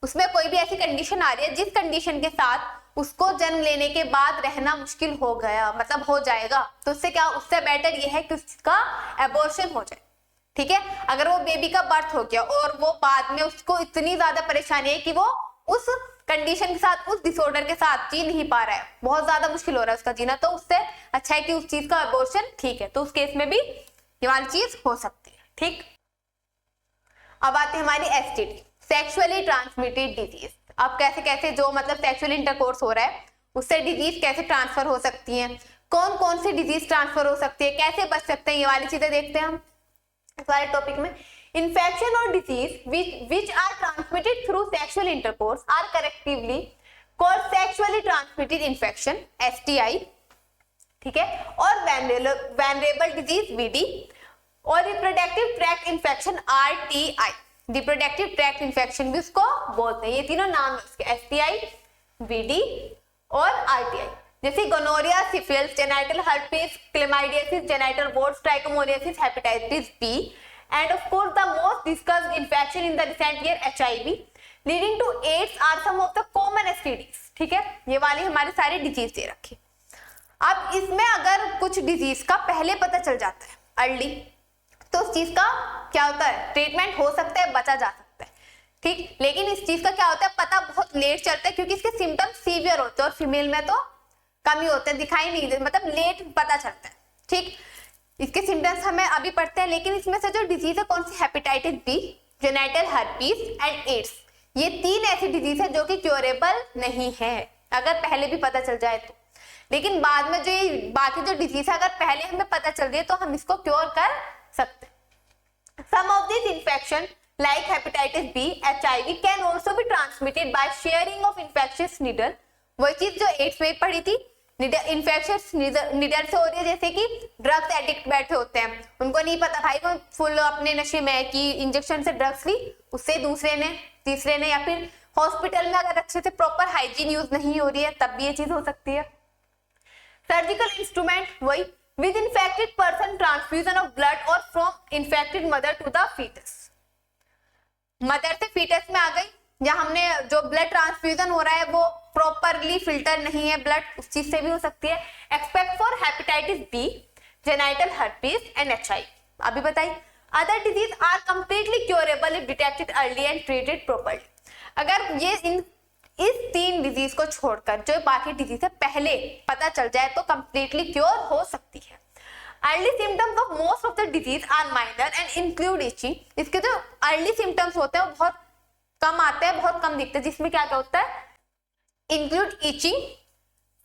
उसमें कोई भी ऐसी कंडीशन आ रही है जिस कंडीशन के साथ उसको जन्म लेने के बाद रहना मुश्किल हो गया, मतलब हो जाएगा, तो उससे क्या, उससे बेटर ये है कि उसका अबॉर्शन हो जाए, ठीक है। अगर वो बेबी का बर्थ हो गया और वो बाद में उसको इतनी ज्यादा परेशानी है कि वो उस कंडीशन के साथ, उस डिसऑर्डर के साथ जी नहीं पा रहा है, बहुत ज्यादा मुश्किल हो रहा है उसका जीना, तो उससे अच्छा है कि उस चीज का अबॉर्शन ठीक है, तो उस केस में भी ये वाली चीज हो सकती है, ठीक। अब आते हैं हमारी STD, सेक्सुअली ट्रांसमिटेड डिजीज। अब कैसे कैसे जो मतलब सेक्सुअल इंटरकोर्स हो रहा है उससे डिजीज कैसे ट्रांसफर हो सकती है, कौन कौन सी डिजीज ट्रांसफर हो सकती है, कैसे बच सकते हैं, ये वाली चीजें देखते हैं हम इस वाले टॉपिक में। Infection or disease which are transmitted through sexual intercourse are collectively called sexually transmitted infection (STI). ठीक है, और वेनरेबल डिजीज वीडी, और reproductive tract infection RTI, reproductive tract infection भी उसको बोलते हैं। ये तीनों नाम है उसके, STI, VD और RTI। जैसे gonorrhoea, syphilis, genital herpes, chlamydiasis, genital warts, trichomoniasis, hepatitis B, and of course the most discussed infection in the recent year HIV leading to AIDS are some of the common STDs। ठीक है, ये वाली हमारी सारी disease दे रखी। अब इसमें अगर कुछ डिजीज का पहले पता चल जाता है अर्ली, तो उस चीज का क्या होता है, ट्रीटमेंट हो सकता है, बचा जा सकता है। ठीक, लेकिन इस चीज का क्या होता है, पता बहुत लेट चलता है, क्योंकि इसके सिम्टम्स सीवियर होते हैं और फीमेल में तो कम ही होते हैं, दिखाई नहीं देते, मतलब लेट पता चलता है। ठीक, इसके सिम्टम्स हमें अभी पढ़ते हैं, लेकिन इसमें से जो डिजीज है कौन सी, hepatitis B, genital herpes and AIDS, ये 3 ऐसी डिजीज है जो कि क्योरेबल नहीं है अगर पहले भी पता चल जाए तो। लेकिन बाद में जो ये बाकी जो डिजीज है अगर पहले हमें पता चल गई तो हम इसको क्योर कर सकते हैं। Some of this infection like hepatitis B, HIV can also be transmitted by sharing of infectious needle. वही चीज जो एड्स में पढ़ी थी, इन्फेक्शियस नीडल से हो रही है, जैसे कि ड्रग्स एडिक्ट बैठे होते हैं, उनको नहीं पता भाई वो फुल अपने नशे में कि इंजेक्शन से ड्रग्स ली, उससे दूसरे ने, तीसरे ने, या फिर हॉस्पिटल में अगर अच्छे से प्रॉपर हाइजीन यूज नहीं हो रही है तब भी ये चीज हो सकती है। सर्जिकल इंस्ट्रूमेंट, वही with infected person transfusion of blood or from infected mother to the foetus. Mother से फीटस में आ गई, या हमने जो ब्लड ट्रांसफ्यूजन हो रहा है वो प्रॉपरली फिल्टर नहीं है ब्लड, उस चीज से भी हो सकती है। Expect for hepatitis B, genital herpes and HIV। अभी बताइए, other disease are completely curable if detected early and treated properly. अगर ये इस 3 डिजीज को छोड़कर जो बाकी डिजीज है पहले पता चल जाए तो कंप्लीटली क्योर हो सकती है। Early symptoms of most of the disease are minor and include itching. इसके जो अर्ली सिम्टम्स होते हैं वो बहुत कम आते हैं, बहुत कम दिखते हैं, जिसमें क्या क्या होता है, इंक्लूड इचिंग,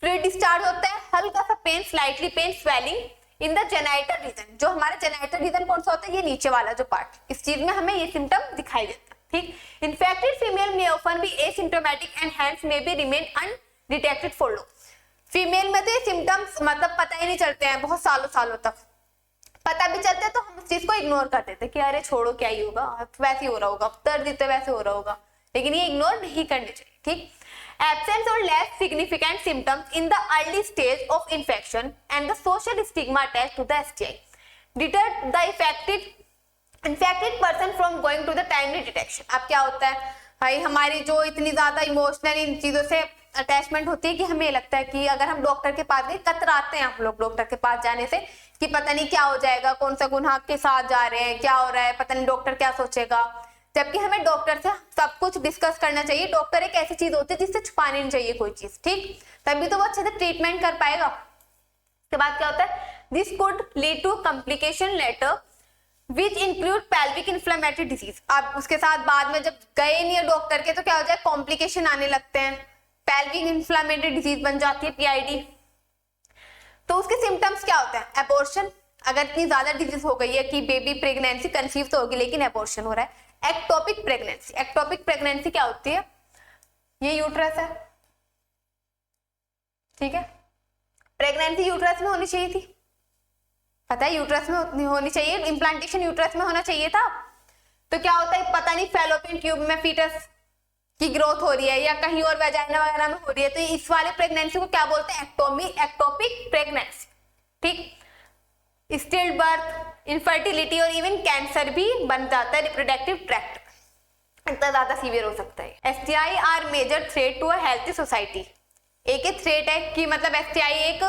फ्लूइड डिस्चार्ज होता है, हल्का सा pain, slightly pain, swelling in the genital region. जो हमारा जेनिटल रीजन कौन सा होता है, ये नीचे वाला जो पार्ट, इस चीज में हमें ये सिम्टम दिखाई देता है। ठीक, इन्फेक्टेड फीमेल में often be asymptomatic and hence may be remain undetected for long. Female में तो ये सिम्टम्स मतलब पता ही नहीं चलते हैं, बहुत सालों सालों तक पता भी चलते हैं तो हम उस चीज को इग्नोर कर देते हैं कि अरे छोड़ो क्या ही होगा, वैसे ही हो रहा होगा, दर्द देते वैसे हो रहा होगा, लेकिन ये इग्नोर नहीं करने चाहिए। ठीक, absence or less significant symptoms in the early stage of infection and the social stigma attached to the STI deter the infected person from going to the timely detection। अब क्या होता है भाई, हमारी जो इतनी ज्यादा इमोशनल इन चीजों से अटैचमेंट होती है कि हमें लगता है कि अगर हम डॉक्टर के पास गए, कतराते हैं हम लोग डॉक्टर के पास जाने से कि पता नहीं क्या हो जाएगा, कौन सा गुनाह के साथ जा रहे हैं, क्या हो रहा है, पता नहीं डॉक्टर क्या सोचेगा, जबकि हमें डॉक्टर से सब कुछ डिस्कस करना चाहिए। डॉक्टर एक ऐसी चीज होती है जिससे छुपानी नहीं चाहिए कोई चीज, ठीक, तभी तो वो अच्छे से ट्रीटमेंट कर पाएगा। उसके बाद क्या होता है, this could lead to complication later which include pelvic inflammatory disease. अब उसके साथ बाद में जब गए नहीं है डॉक्टर के तो क्या हो जाए, कॉम्प्लिकेशन आने लगते हैं, पेल्विक इन्फ्लेमेटरी डिजीज बन जाती है PID। तो उसके सिम्टम्स क्या होते हैं, एबॉर्शन, अगर इतनी ज्यादा डिजीज हो गई है कि बेबी प्रेगनेंसी कंसीव तो होगी लेकिन एबॉर्शन हो रहा है। एक्टोपिक प्रेगनेंसी, एक्टोपिक प्रेगनेंसी क्या होती है, ये यूट्रस है, ठीक है, प्रेगनेंसी यूट्रस में होनी चाहिए थी, पता है यूट्रस में होनी चाहिए, इम्प्लांटेशन यूट्रस में होना चाहिए था। तो क्या होता है, पता नहीं फैलोपियन ट्यूब में फीटस की ग्रोथ हो रही है या कहीं और वेजाइना वगैरह में हो रही है, तो इस वाले प्रेगनेंसी को क्या बोलते हैं, एक्टोपिक प्रेगनेंसी। ठीक, स्टिल्ड बर्थ, इनफर्टिलिटी और इवन कैंसर भी बन जाता है रिप्रोडक्टिव ट्रैक्ट, इतना ज्यादा सीवियर हो सकता है। STI are major threat to a healthy society. एक थ्रेट है कि मतलब STI एक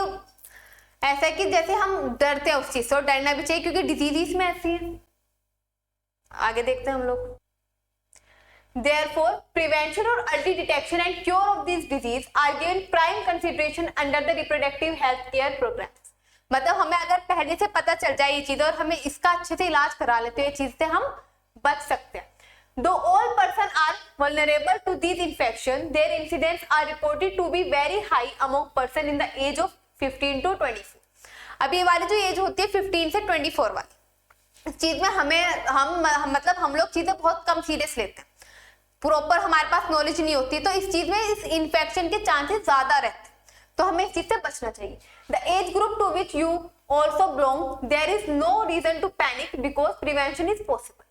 ऐसा है कि जैसे हम डरते हैं उस चीज से, और डरना भी चाहिए क्योंकि डिजीज में ऐसी है। आगे देखते हैं हम लोग। Therefore, prevention or early detection and cure of this disease are given prime consideration under the reproductive health care programs। मतलब हमें अगर पहले से पता चल जाए ये चीज और हमें इसका अच्छे से इलाज करा लेते हैं, ये चीज से हम बच सकते हैं। Though all persons are vulnerable to these infections, their incidence are reported to be very high among persons in the age of 15 to 24। अब ये वाली जो एज होती है 15 से 24 वाली, इस चीज में मतलब हम लोग चीजें बहुत कम सीरियस लेते हैं, प्रॉपर हमारे पास नॉलेज नहीं होती, तो इस चीज में इस इन्फेक्शन के चांसेस ज्यादा रहते हैं। तो हमें इस चीज से बचना चाहिए। The age group to which you also belong there is no reason to panic because prevention is possible.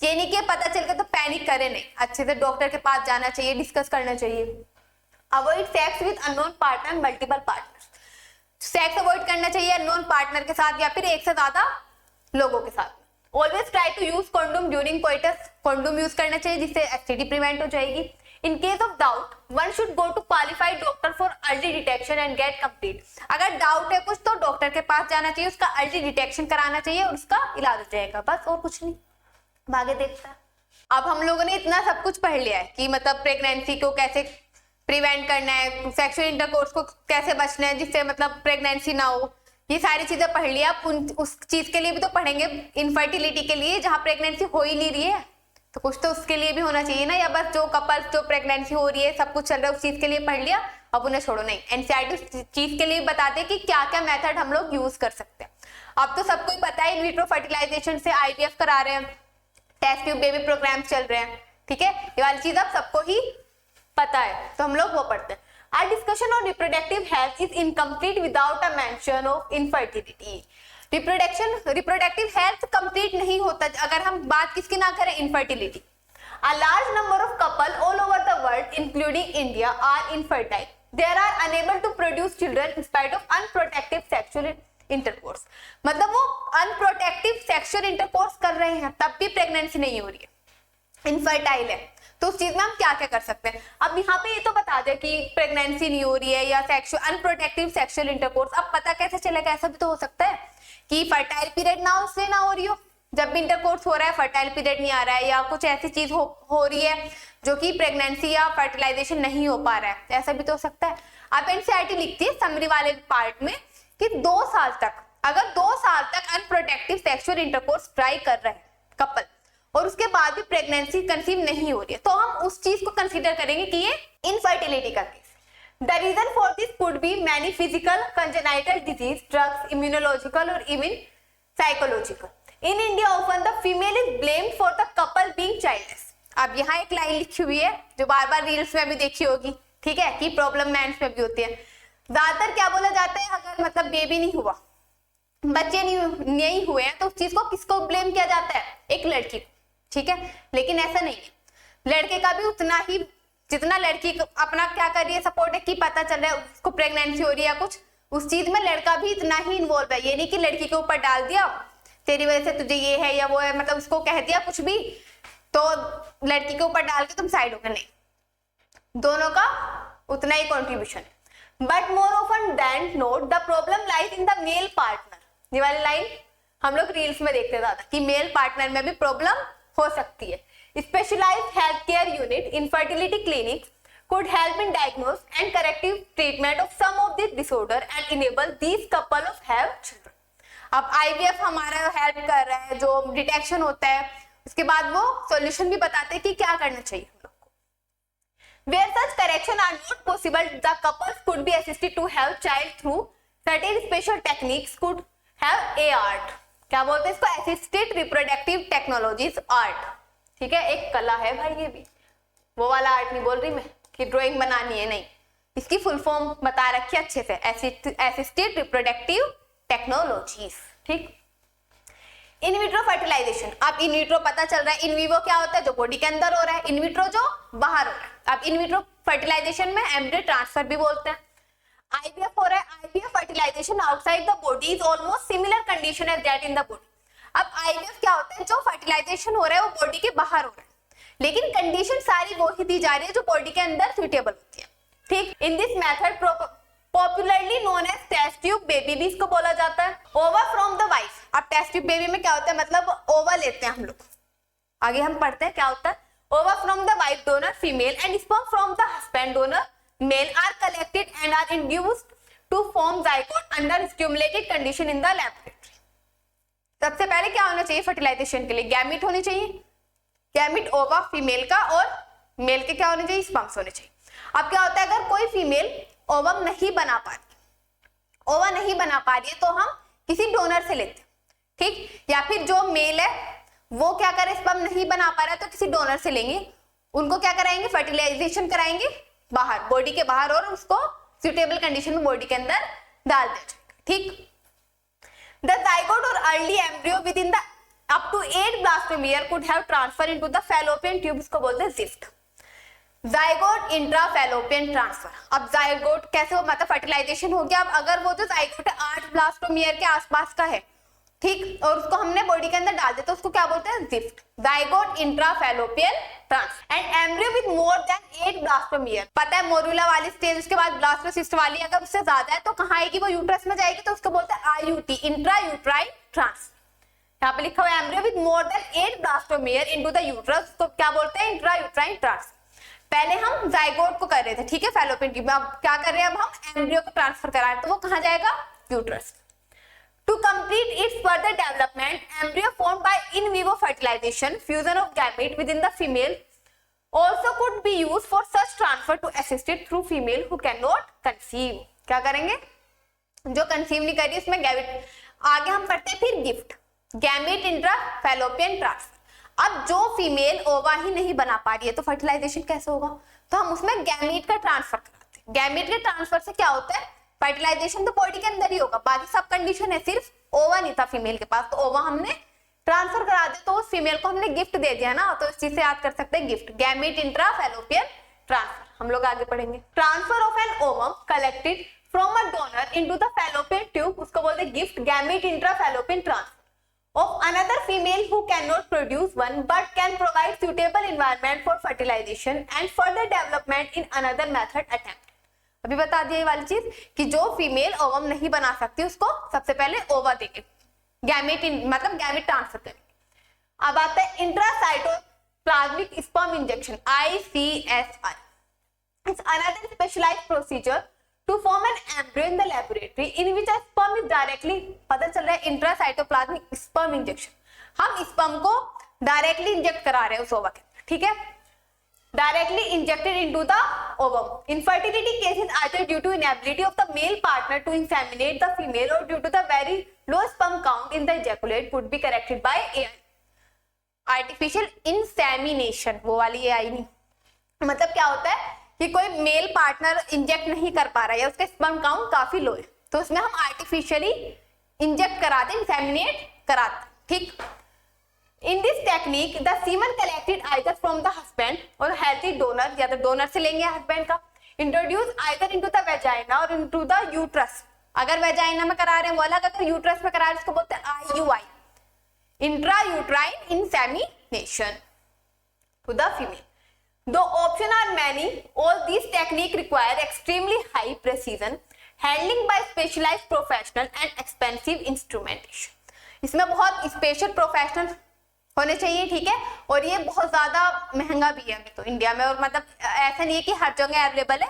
ये नहीं कि पता चल गया तो पैनिक करे नहीं, अच्छे से डॉक्टर के पास जाना चाहिए, डिस्कस करना चाहिए। Avoid sex with unknown partner, multiple partners, sex avoid करना चाहिए अननोन पार्टनर के साथ या फिर एक से ज्यादा लोगों के साथ। Always try to use condom during coitus, condom use करना चाहिए जिससे एसटीडी प्रिवेंट हो जाएगी। In case of doubt one should go to qualified doctor for early detection and get complete. अगर डाउट है कुछ तो डॉक्टर के पास जाना चाहिए, उसका अर्ली डिटेक्शन कराना चाहिए और उसका इलाज हो जाएगा, बस और कुछ नहीं। आगे देखते हैं। अब हम लोगों ने इतना सब कुछ पढ़ लिया है कि मतलब प्रेगनेंसी को कैसे प्रिवेंट करना है, सेक्सुअल इंटरकोर्स को कैसे बचना है जिससे मतलब प्रेगनेंसी ना हो, ये सारी चीजें पढ़ लिया। उस चीज के लिए भी तो पढ़ेंगे, इनफर्टिलिटी के लिए जहां प्रेगनेंसी हो ही नहीं रही है तो कुछ तो उसके लिए भी होना चाहिए ना, या बस जो कपल्स जो प्रेगनेंसी हो रही है सब कुछ चल रहा है उस चीज के लिए पढ़ लिया, अब उन्हें छोड़ो नहीं। एनसीईआरटी उस चीज के लिए बताते हैं कि क्या क्या मेथड हम लोग यूज कर सकते हैं। अब तो सबको ही पता है, इन विट्रो फर्टिलाइजेशन से आईवीएफ करा रहे हैं, टेस्ट ट्यूब बेबी प्रोग्राम चल रहे हैं, ठीक है, ये वाली चीज अब सबको ही पता है तो हम लोग वो पढ़ते हैं। Our discussion on reproductive health is incomplete without a mention of infertility. Reproductive health complete नहीं होता अगर हम बात किसकी ना करें, infertility. A large number of couples all over the world, including India, are infertile. They are unable to produce children in spite of unprotected sexual intercourse. मतलब वो unprotected sexual intercourse कर रहे हैं तब भी प्रेगनेंसी नहीं हो रही है, इनफर्टाइल है, तो उस चीज में हम क्या क्या कर सकते हैं। अब यहाँ पे ये तो बता दे कि प्रेगनेंसी नहीं हो रही है या सेक्सुअल अनप्रोटेक्टिव सेक्सुअल इंटरकोर्स, अब पता कैसे चलेगा, ऐसा भी तो हो सकता है कि फर्टाइल पीरियड ना हो उससे ना हो रही हो, जब भी इंटरकोर्स हो रहा है फर्टाइल पीरियड नहीं आ रहा है या कुछ ऐसी चीज हो रही है जो कि प्रेगनेंसी या फर्टिलाइजेशन नहीं हो पा रहा है, ऐसा भी तो हो सकता है। अब एनसीईआरटी लिखती है समरी वाले पार्ट में कि 2 साल तक, अगर 2 साल तक अनप्रोटेक्टिव सेक्सुअल इंटरकोर्स ट्राई कर रहे हैं कपल और उसके बाद भी प्रेगनेंसी कंसीव नहीं हो रही है तो हम उस चीज को कंसीडर करेंगे कि ये इनफर्टिलिटी का case. The reason for this could be many physical, congenital disease, drugs, immunological or even psychological. In India often the female is blamed for the couple being childless. अब यहाँ एक लाइन लिखी हुई है जो बार बार रील्स में भी देखी होगी, ठीक है, कि प्रॉब्लम मेंस में भी होती है। ज्यादातर क्या बोला जाता है, अगर मतलब बेबी नहीं हुआ, बच्चे नहीं हुए हैं तो उस चीज को किसको ब्लेम किया जाता है, एक लड़की को, ठीक है, लेकिन ऐसा नहीं है, लड़के का भी उतना ही, जितना लड़की अपना क्या कर रही है सपोर्ट है कि पता चल रहा है उसको प्रेगनेंसी हो रही है कुछ, उस चीज में लड़का भी इतना ही इन्वॉल्व है। ये नहीं कि लड़की के ऊपर डाल दिया तेरी वजह से तुझे ये है या वो है, मतलब उसको कह दिया कुछ भी तो लड़की के ऊपर डाल के तुम साइड हो गए, नहीं, दोनों का उतना ही कॉन्ट्रीब्यूशन है। But more often than not the problem lies in the male partner. ये वाली लाइन हम लोग रील्स में देखते ज्यादा कि मेल पार्टनर में भी प्रॉब्लम हो सकती है। Specialized health care unit, infertility clinics could help in diagnose and corrective treatment of some of these disorder and enable these couple of have children. अब IVF हमारा हेल्प कर रहा है, जो डिटेक्शन होता है उसके बाद वो सॉल्यूशन भी बताते हैं कि क्या करना चाहिए हम लोग को। Where such correction are not possible, the couples could be assisted to have child through certain special techniques, could have ART, क्या बोलते हैं इसको, असिस्टेड रिप्रोडक्टिव टेक्नोलॉजीज, आर्ट, ठीक है, एक कला है भाई, ये भी वो वाला आर्ट नहीं बोल रही मैं कि ड्राइंग बनानी है, नहीं, इसकी फुल फॉर्म बता रखी है अच्छे से, असिस्टेड रिप्रोडक्टिव टेक्नोलॉजीज, ठीक। इन विट्रो फर्टिलाइजेशन, अब इन विट्रो पता चल रहा है, इन विवो क्या होता है जो बॉडी के अंदर हो रहा है, इन विट्रो जो बाहर हो रहा है। अब इन विट्रो फर्टिलाइजेशन में एम्ब्रियो ट्रांसफर भी बोलते हैं। IVF हो रहा है, IVF fertilization outside the body is almost similar condition as that in the body. अब IVF क्या होता है, जो फर्टिलाइजेशन हो रहा है वो बॉडी के बाहर हो रहा है, लेकिन कंडीशन सारी वो ही दी जा रही है जो बॉडी के अंदर सुटेबल होती है, ठीक। In this method popularly known as test tube baby भी इसको बोला जाता है। ओवा फ्रॉम द वाइफ, अब टेस्ट ट्यूब बेबी में क्या होता है, मतलब ओवा लेते हैं हम लोग, आगे हम पढ़ते हैं क्या होता है। Ova from the wife donor female and sperm from the husband donor male are collected and are induced to form zygote under stimulated condition in the laboratory. सबसे पहले क्या होना चाहिए फर्टिलाइजेशन के लिए, गैमीट होनी चाहिए, गैमीट ओवा फीमेल का, और मेल के क्या होने चाहिए, स्पर्म्स होने चाहिए। अब क्या होता है, अगर कोई फीमेल ओवम नहीं बना पा रही, ओवा नहीं बना पा रही है तो हम किसी डोनर से लेते हैं, ठीक, या फिर जो मेल है वो क्या करे, स्पर्म नहीं बना पा रहा है तो किसी डोनर से लेंगे, उनको क्या कराएंगे, फर्टिलाइजेशन कराएंगे बाहर, बॉडी के बाहर, और उसको सुटेबल कंडीशन में बॉडी के अंदर डाल दिया जाएगा, ठीक। The zygote or early embryo within the up to 8 blastomeres could have transfer into the fallopian tube, इसको बोलते हैं जिफ्ट। जाइगोट इंट्राफैलोपियन ट्रांसफर, अब जाइगोट कैसे हो, मतलब फर्टिलाइजेशन हो गया। अब अगर वो जो जाइगोट है 8 ब्लास्टोम ईयर के आसपास का है, ठीक, और उसको हमने बॉडी के अंदर डाल दिया तो उसको क्या बोलते हैं, ZIFT. Zygote intrafallopian transfer and embryo with more than 8 blastomeres, पता है मोरुला वाली स्टेज, उसके बाद ब्लास्टोसिस्ट वाली, अगर उससे ज्यादा है तो कहाँ आएगी, वो यूट्रस में जाएगी, तो उसको बोलते हैं आईयूटी, इंट्रा यूट्राइन ट्रांसफर। यहाँ पे लिखा हुआ है embryo with more than 8 blastomeres into the uterus, तो क्या बोलते हैं, इंट्रा यूट्राइन ट्रांसफर। पहले हम जाइगोट को कर रहे थे, ठीक है, फैलोपियन ट्यूब में, अब क्या कर रहे हैं, अब हम एम्ब्रियो को ट्रांसफर करा रहे हैं, तो वो कहाँ जाएगा, uterus. To complete its further development, embryo formed by in vivo fertilization, fusion of gamete within the female also could be used for such transfer to assisted through female who cannot conceive। क्या करेंगे, जो conceive नहीं करी उसमें gamete, आगे हम पढ़ते हैं फिर gift, gamete intra fallopian transfer. अब जो फीमेल ओवा ही नहीं बना पा रही है तो फर्टिलाइजेशन कैसे होगा, तो हम उसमें गैमेट का ट्रांसफर कराते हैं। गैमेट के ट्रांसफर से क्या होता है, फर्टिलाइजेशन तो बॉडी के अंदर ही होगा, बाकी सब कंडीशन है, सिर्फ ओवा नहीं था फीमेल के पास, तो ओवा हमने ट्रांसफर करा दे, तो उस फीमेल को हमने गिफ्ट दे दिया ना, तो इस चीज से याद कर सकते हैं gift, gamete intra fallopian transfer. हम लोग आगे पढ़ेंगे। Transfer of an ovum collected from a donor into the fallopian tube, उसको बोलते हैं gift, gamete intra fallopian transfer of another female who cannot produce one but can provide suitable environment for fertilization and further development in another method attempt। अभी बता दिया ये वाली चीज कि जो फीमेल ओवम नहीं बना सकती उसको सबसे पहले ओवा देंगे, गैमेट मतलब गैमेट ट्रांसफर करेंगे। अब आता है intracytoplasmic sperm injection, ICSI। It's another specialized procedure to form an embryo in the laboratory in which a sperm is directly, पता चल रहा है इंट्रासाइटोप्लाज्मिक स्पर्म इंजेक्शन, हम स्पर्म को डायरेक्टली इंजेक्ट करा रहे हैं उस ओवा के, ठीक है, directly injected into the ovum. Infertility cases either due to inability of the male partner to inseminate the female or due to the very low sperm count in the ejaculate could be corrected by AI, artificial insemination, वो वाली AI नहीं, मतलब क्या होता है कि कोई male partner inject नहीं कर पा रहा है या उसका स्पर्म काउंट काफी लो है, तो उसमें हम आर्टिफिशियली इंजेक्ट कराते, इंसेमिनेट कराते, ठीक। In this technique the semen collected either from the husband और हेल्थी डोनर, या तो डोनर से लेंगे हस्बैंड का, introduce either into the vagina और इनटू द यूट्रस, अगर वेजाइना में करा रहे हैं वो अलग, अगर यूट्रस में करा रहे हैं उसको बोलते हैं IUI, intrauterine insemination to the female. Though options are many, all these techniques require extremely high precision, handling by specialized professional and expensive instrumentation। इसमें बहुत स्पेशल प्रोफेशनल होने चाहिए, ठीक है, और ये बहुत ज्यादा महंगा भी है अभी तो इंडिया में, और मतलब ऐसा नहीं है कि हर जगह अवेलेबल है,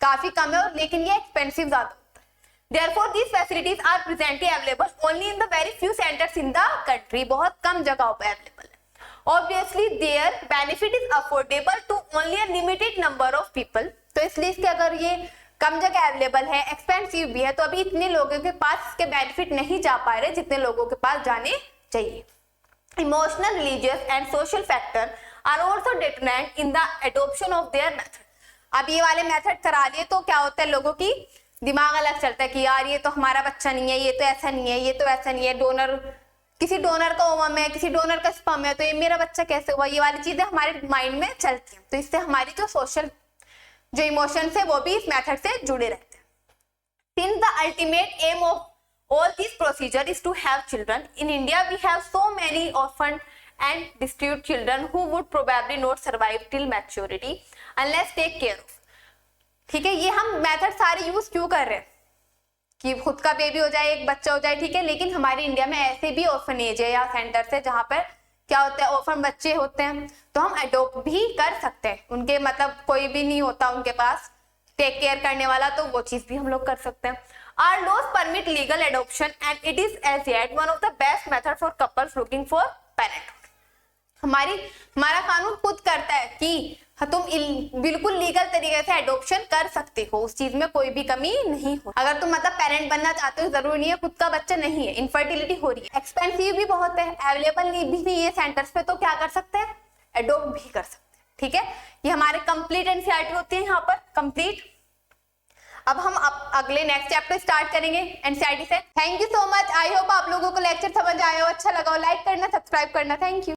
काफी कम है, और लेकिन ये एक्सपेंसिव ज्यादा होता है। Therefore, these facilities are presently available only in the very few centers in the country, बहुत कम जगहों पे अवेलेबल है। Obviously, their benefit is affordable to only a limited number of people, तो इसलिए इसके अगर ये कम जगह अवेलेबल है, एक्सपेंसिव भी है, तो अभी इतने लोगों के पास इसके बेनिफिट नहीं जा पा रहे जितने लोगों के पास जाने चाहिए। Emotional, religious and social factor are also determinant in the adoption of their method। अब ये वाले मेथड करा लिए तो क्या होता है, लोगों की दिमाग अलग चलता है कि यार ये तो हमारा बच्चा नहीं है, ये तो ऐसा नहीं है, ये तो ऐसा नहीं है, डोनर, किसी डोनर का ओवम है, किसी डोनर का स्पर्म है, तो ये मेरा बच्चा कैसे हुआ, ये वाली चीजें हमारे माइंड में चलती हैं, तो इससे हमारी जो सोशल जो इमोशंस है वो भी इस मेथड से जुड़े रहते हैं। Since the ultimate aim of all this procedure is to have children, in India we have so many orphan and destitute children who would probably not survive till maturity unless take care of। ठीक है, ये हम method सारे use क्यों कर रहे हैं कि खुद का बेबी हो जाए, एक बच्चा हो जाए, ठीक है, लेकिन हमारे इंडिया में ऐसे भी ऑर्फनेज है या सेंटर्स है जहाँ पर क्या होता है, ऑर्फन बच्चे होते हैं, तो हम अडॉप्ट भी कर सकते हैं, उनके मतलब कोई भी नहीं होता उनके पास टेक केयर करने वाला, तो वो चीज भी हम लोग कर सकते हैं। Our laws permit legal adoption and it is as yet one of the best method for couples looking for parenthood। हमारा कानून खुद करता है कि तुम बिल्कुल लीगल तरीके से एडॉप्शन कर सकते हो, उस चीज में कोई भी कमी नहीं हो। अगर तुम मतलब पेरेंट बनना चाहते हो, जरूरी नहीं है खुद का बच्चा नहीं है, इनफर्टिलिटी हो रही है, एक्सपेंसिव भी बहुत है, अवेलेबल भी नहीं है सेंटर्स पे, तो क्या कर सकते हैं, एडॉप्ट भी कर सकते हैं, ठीक है। ये हमारे कंप्लीट एनसीईआरटी होती है यहाँ पर कंप्लीट। अब हम अगले नेक्स्ट चैप्टर स्टार्ट करेंगे एनसीईआरटी से। Thank you so much. I hope आप लोगों को लेक्चर समझ आया हो, अच्छा लगा हो। लाइक करना, सब्सक्राइब करना। Thank you.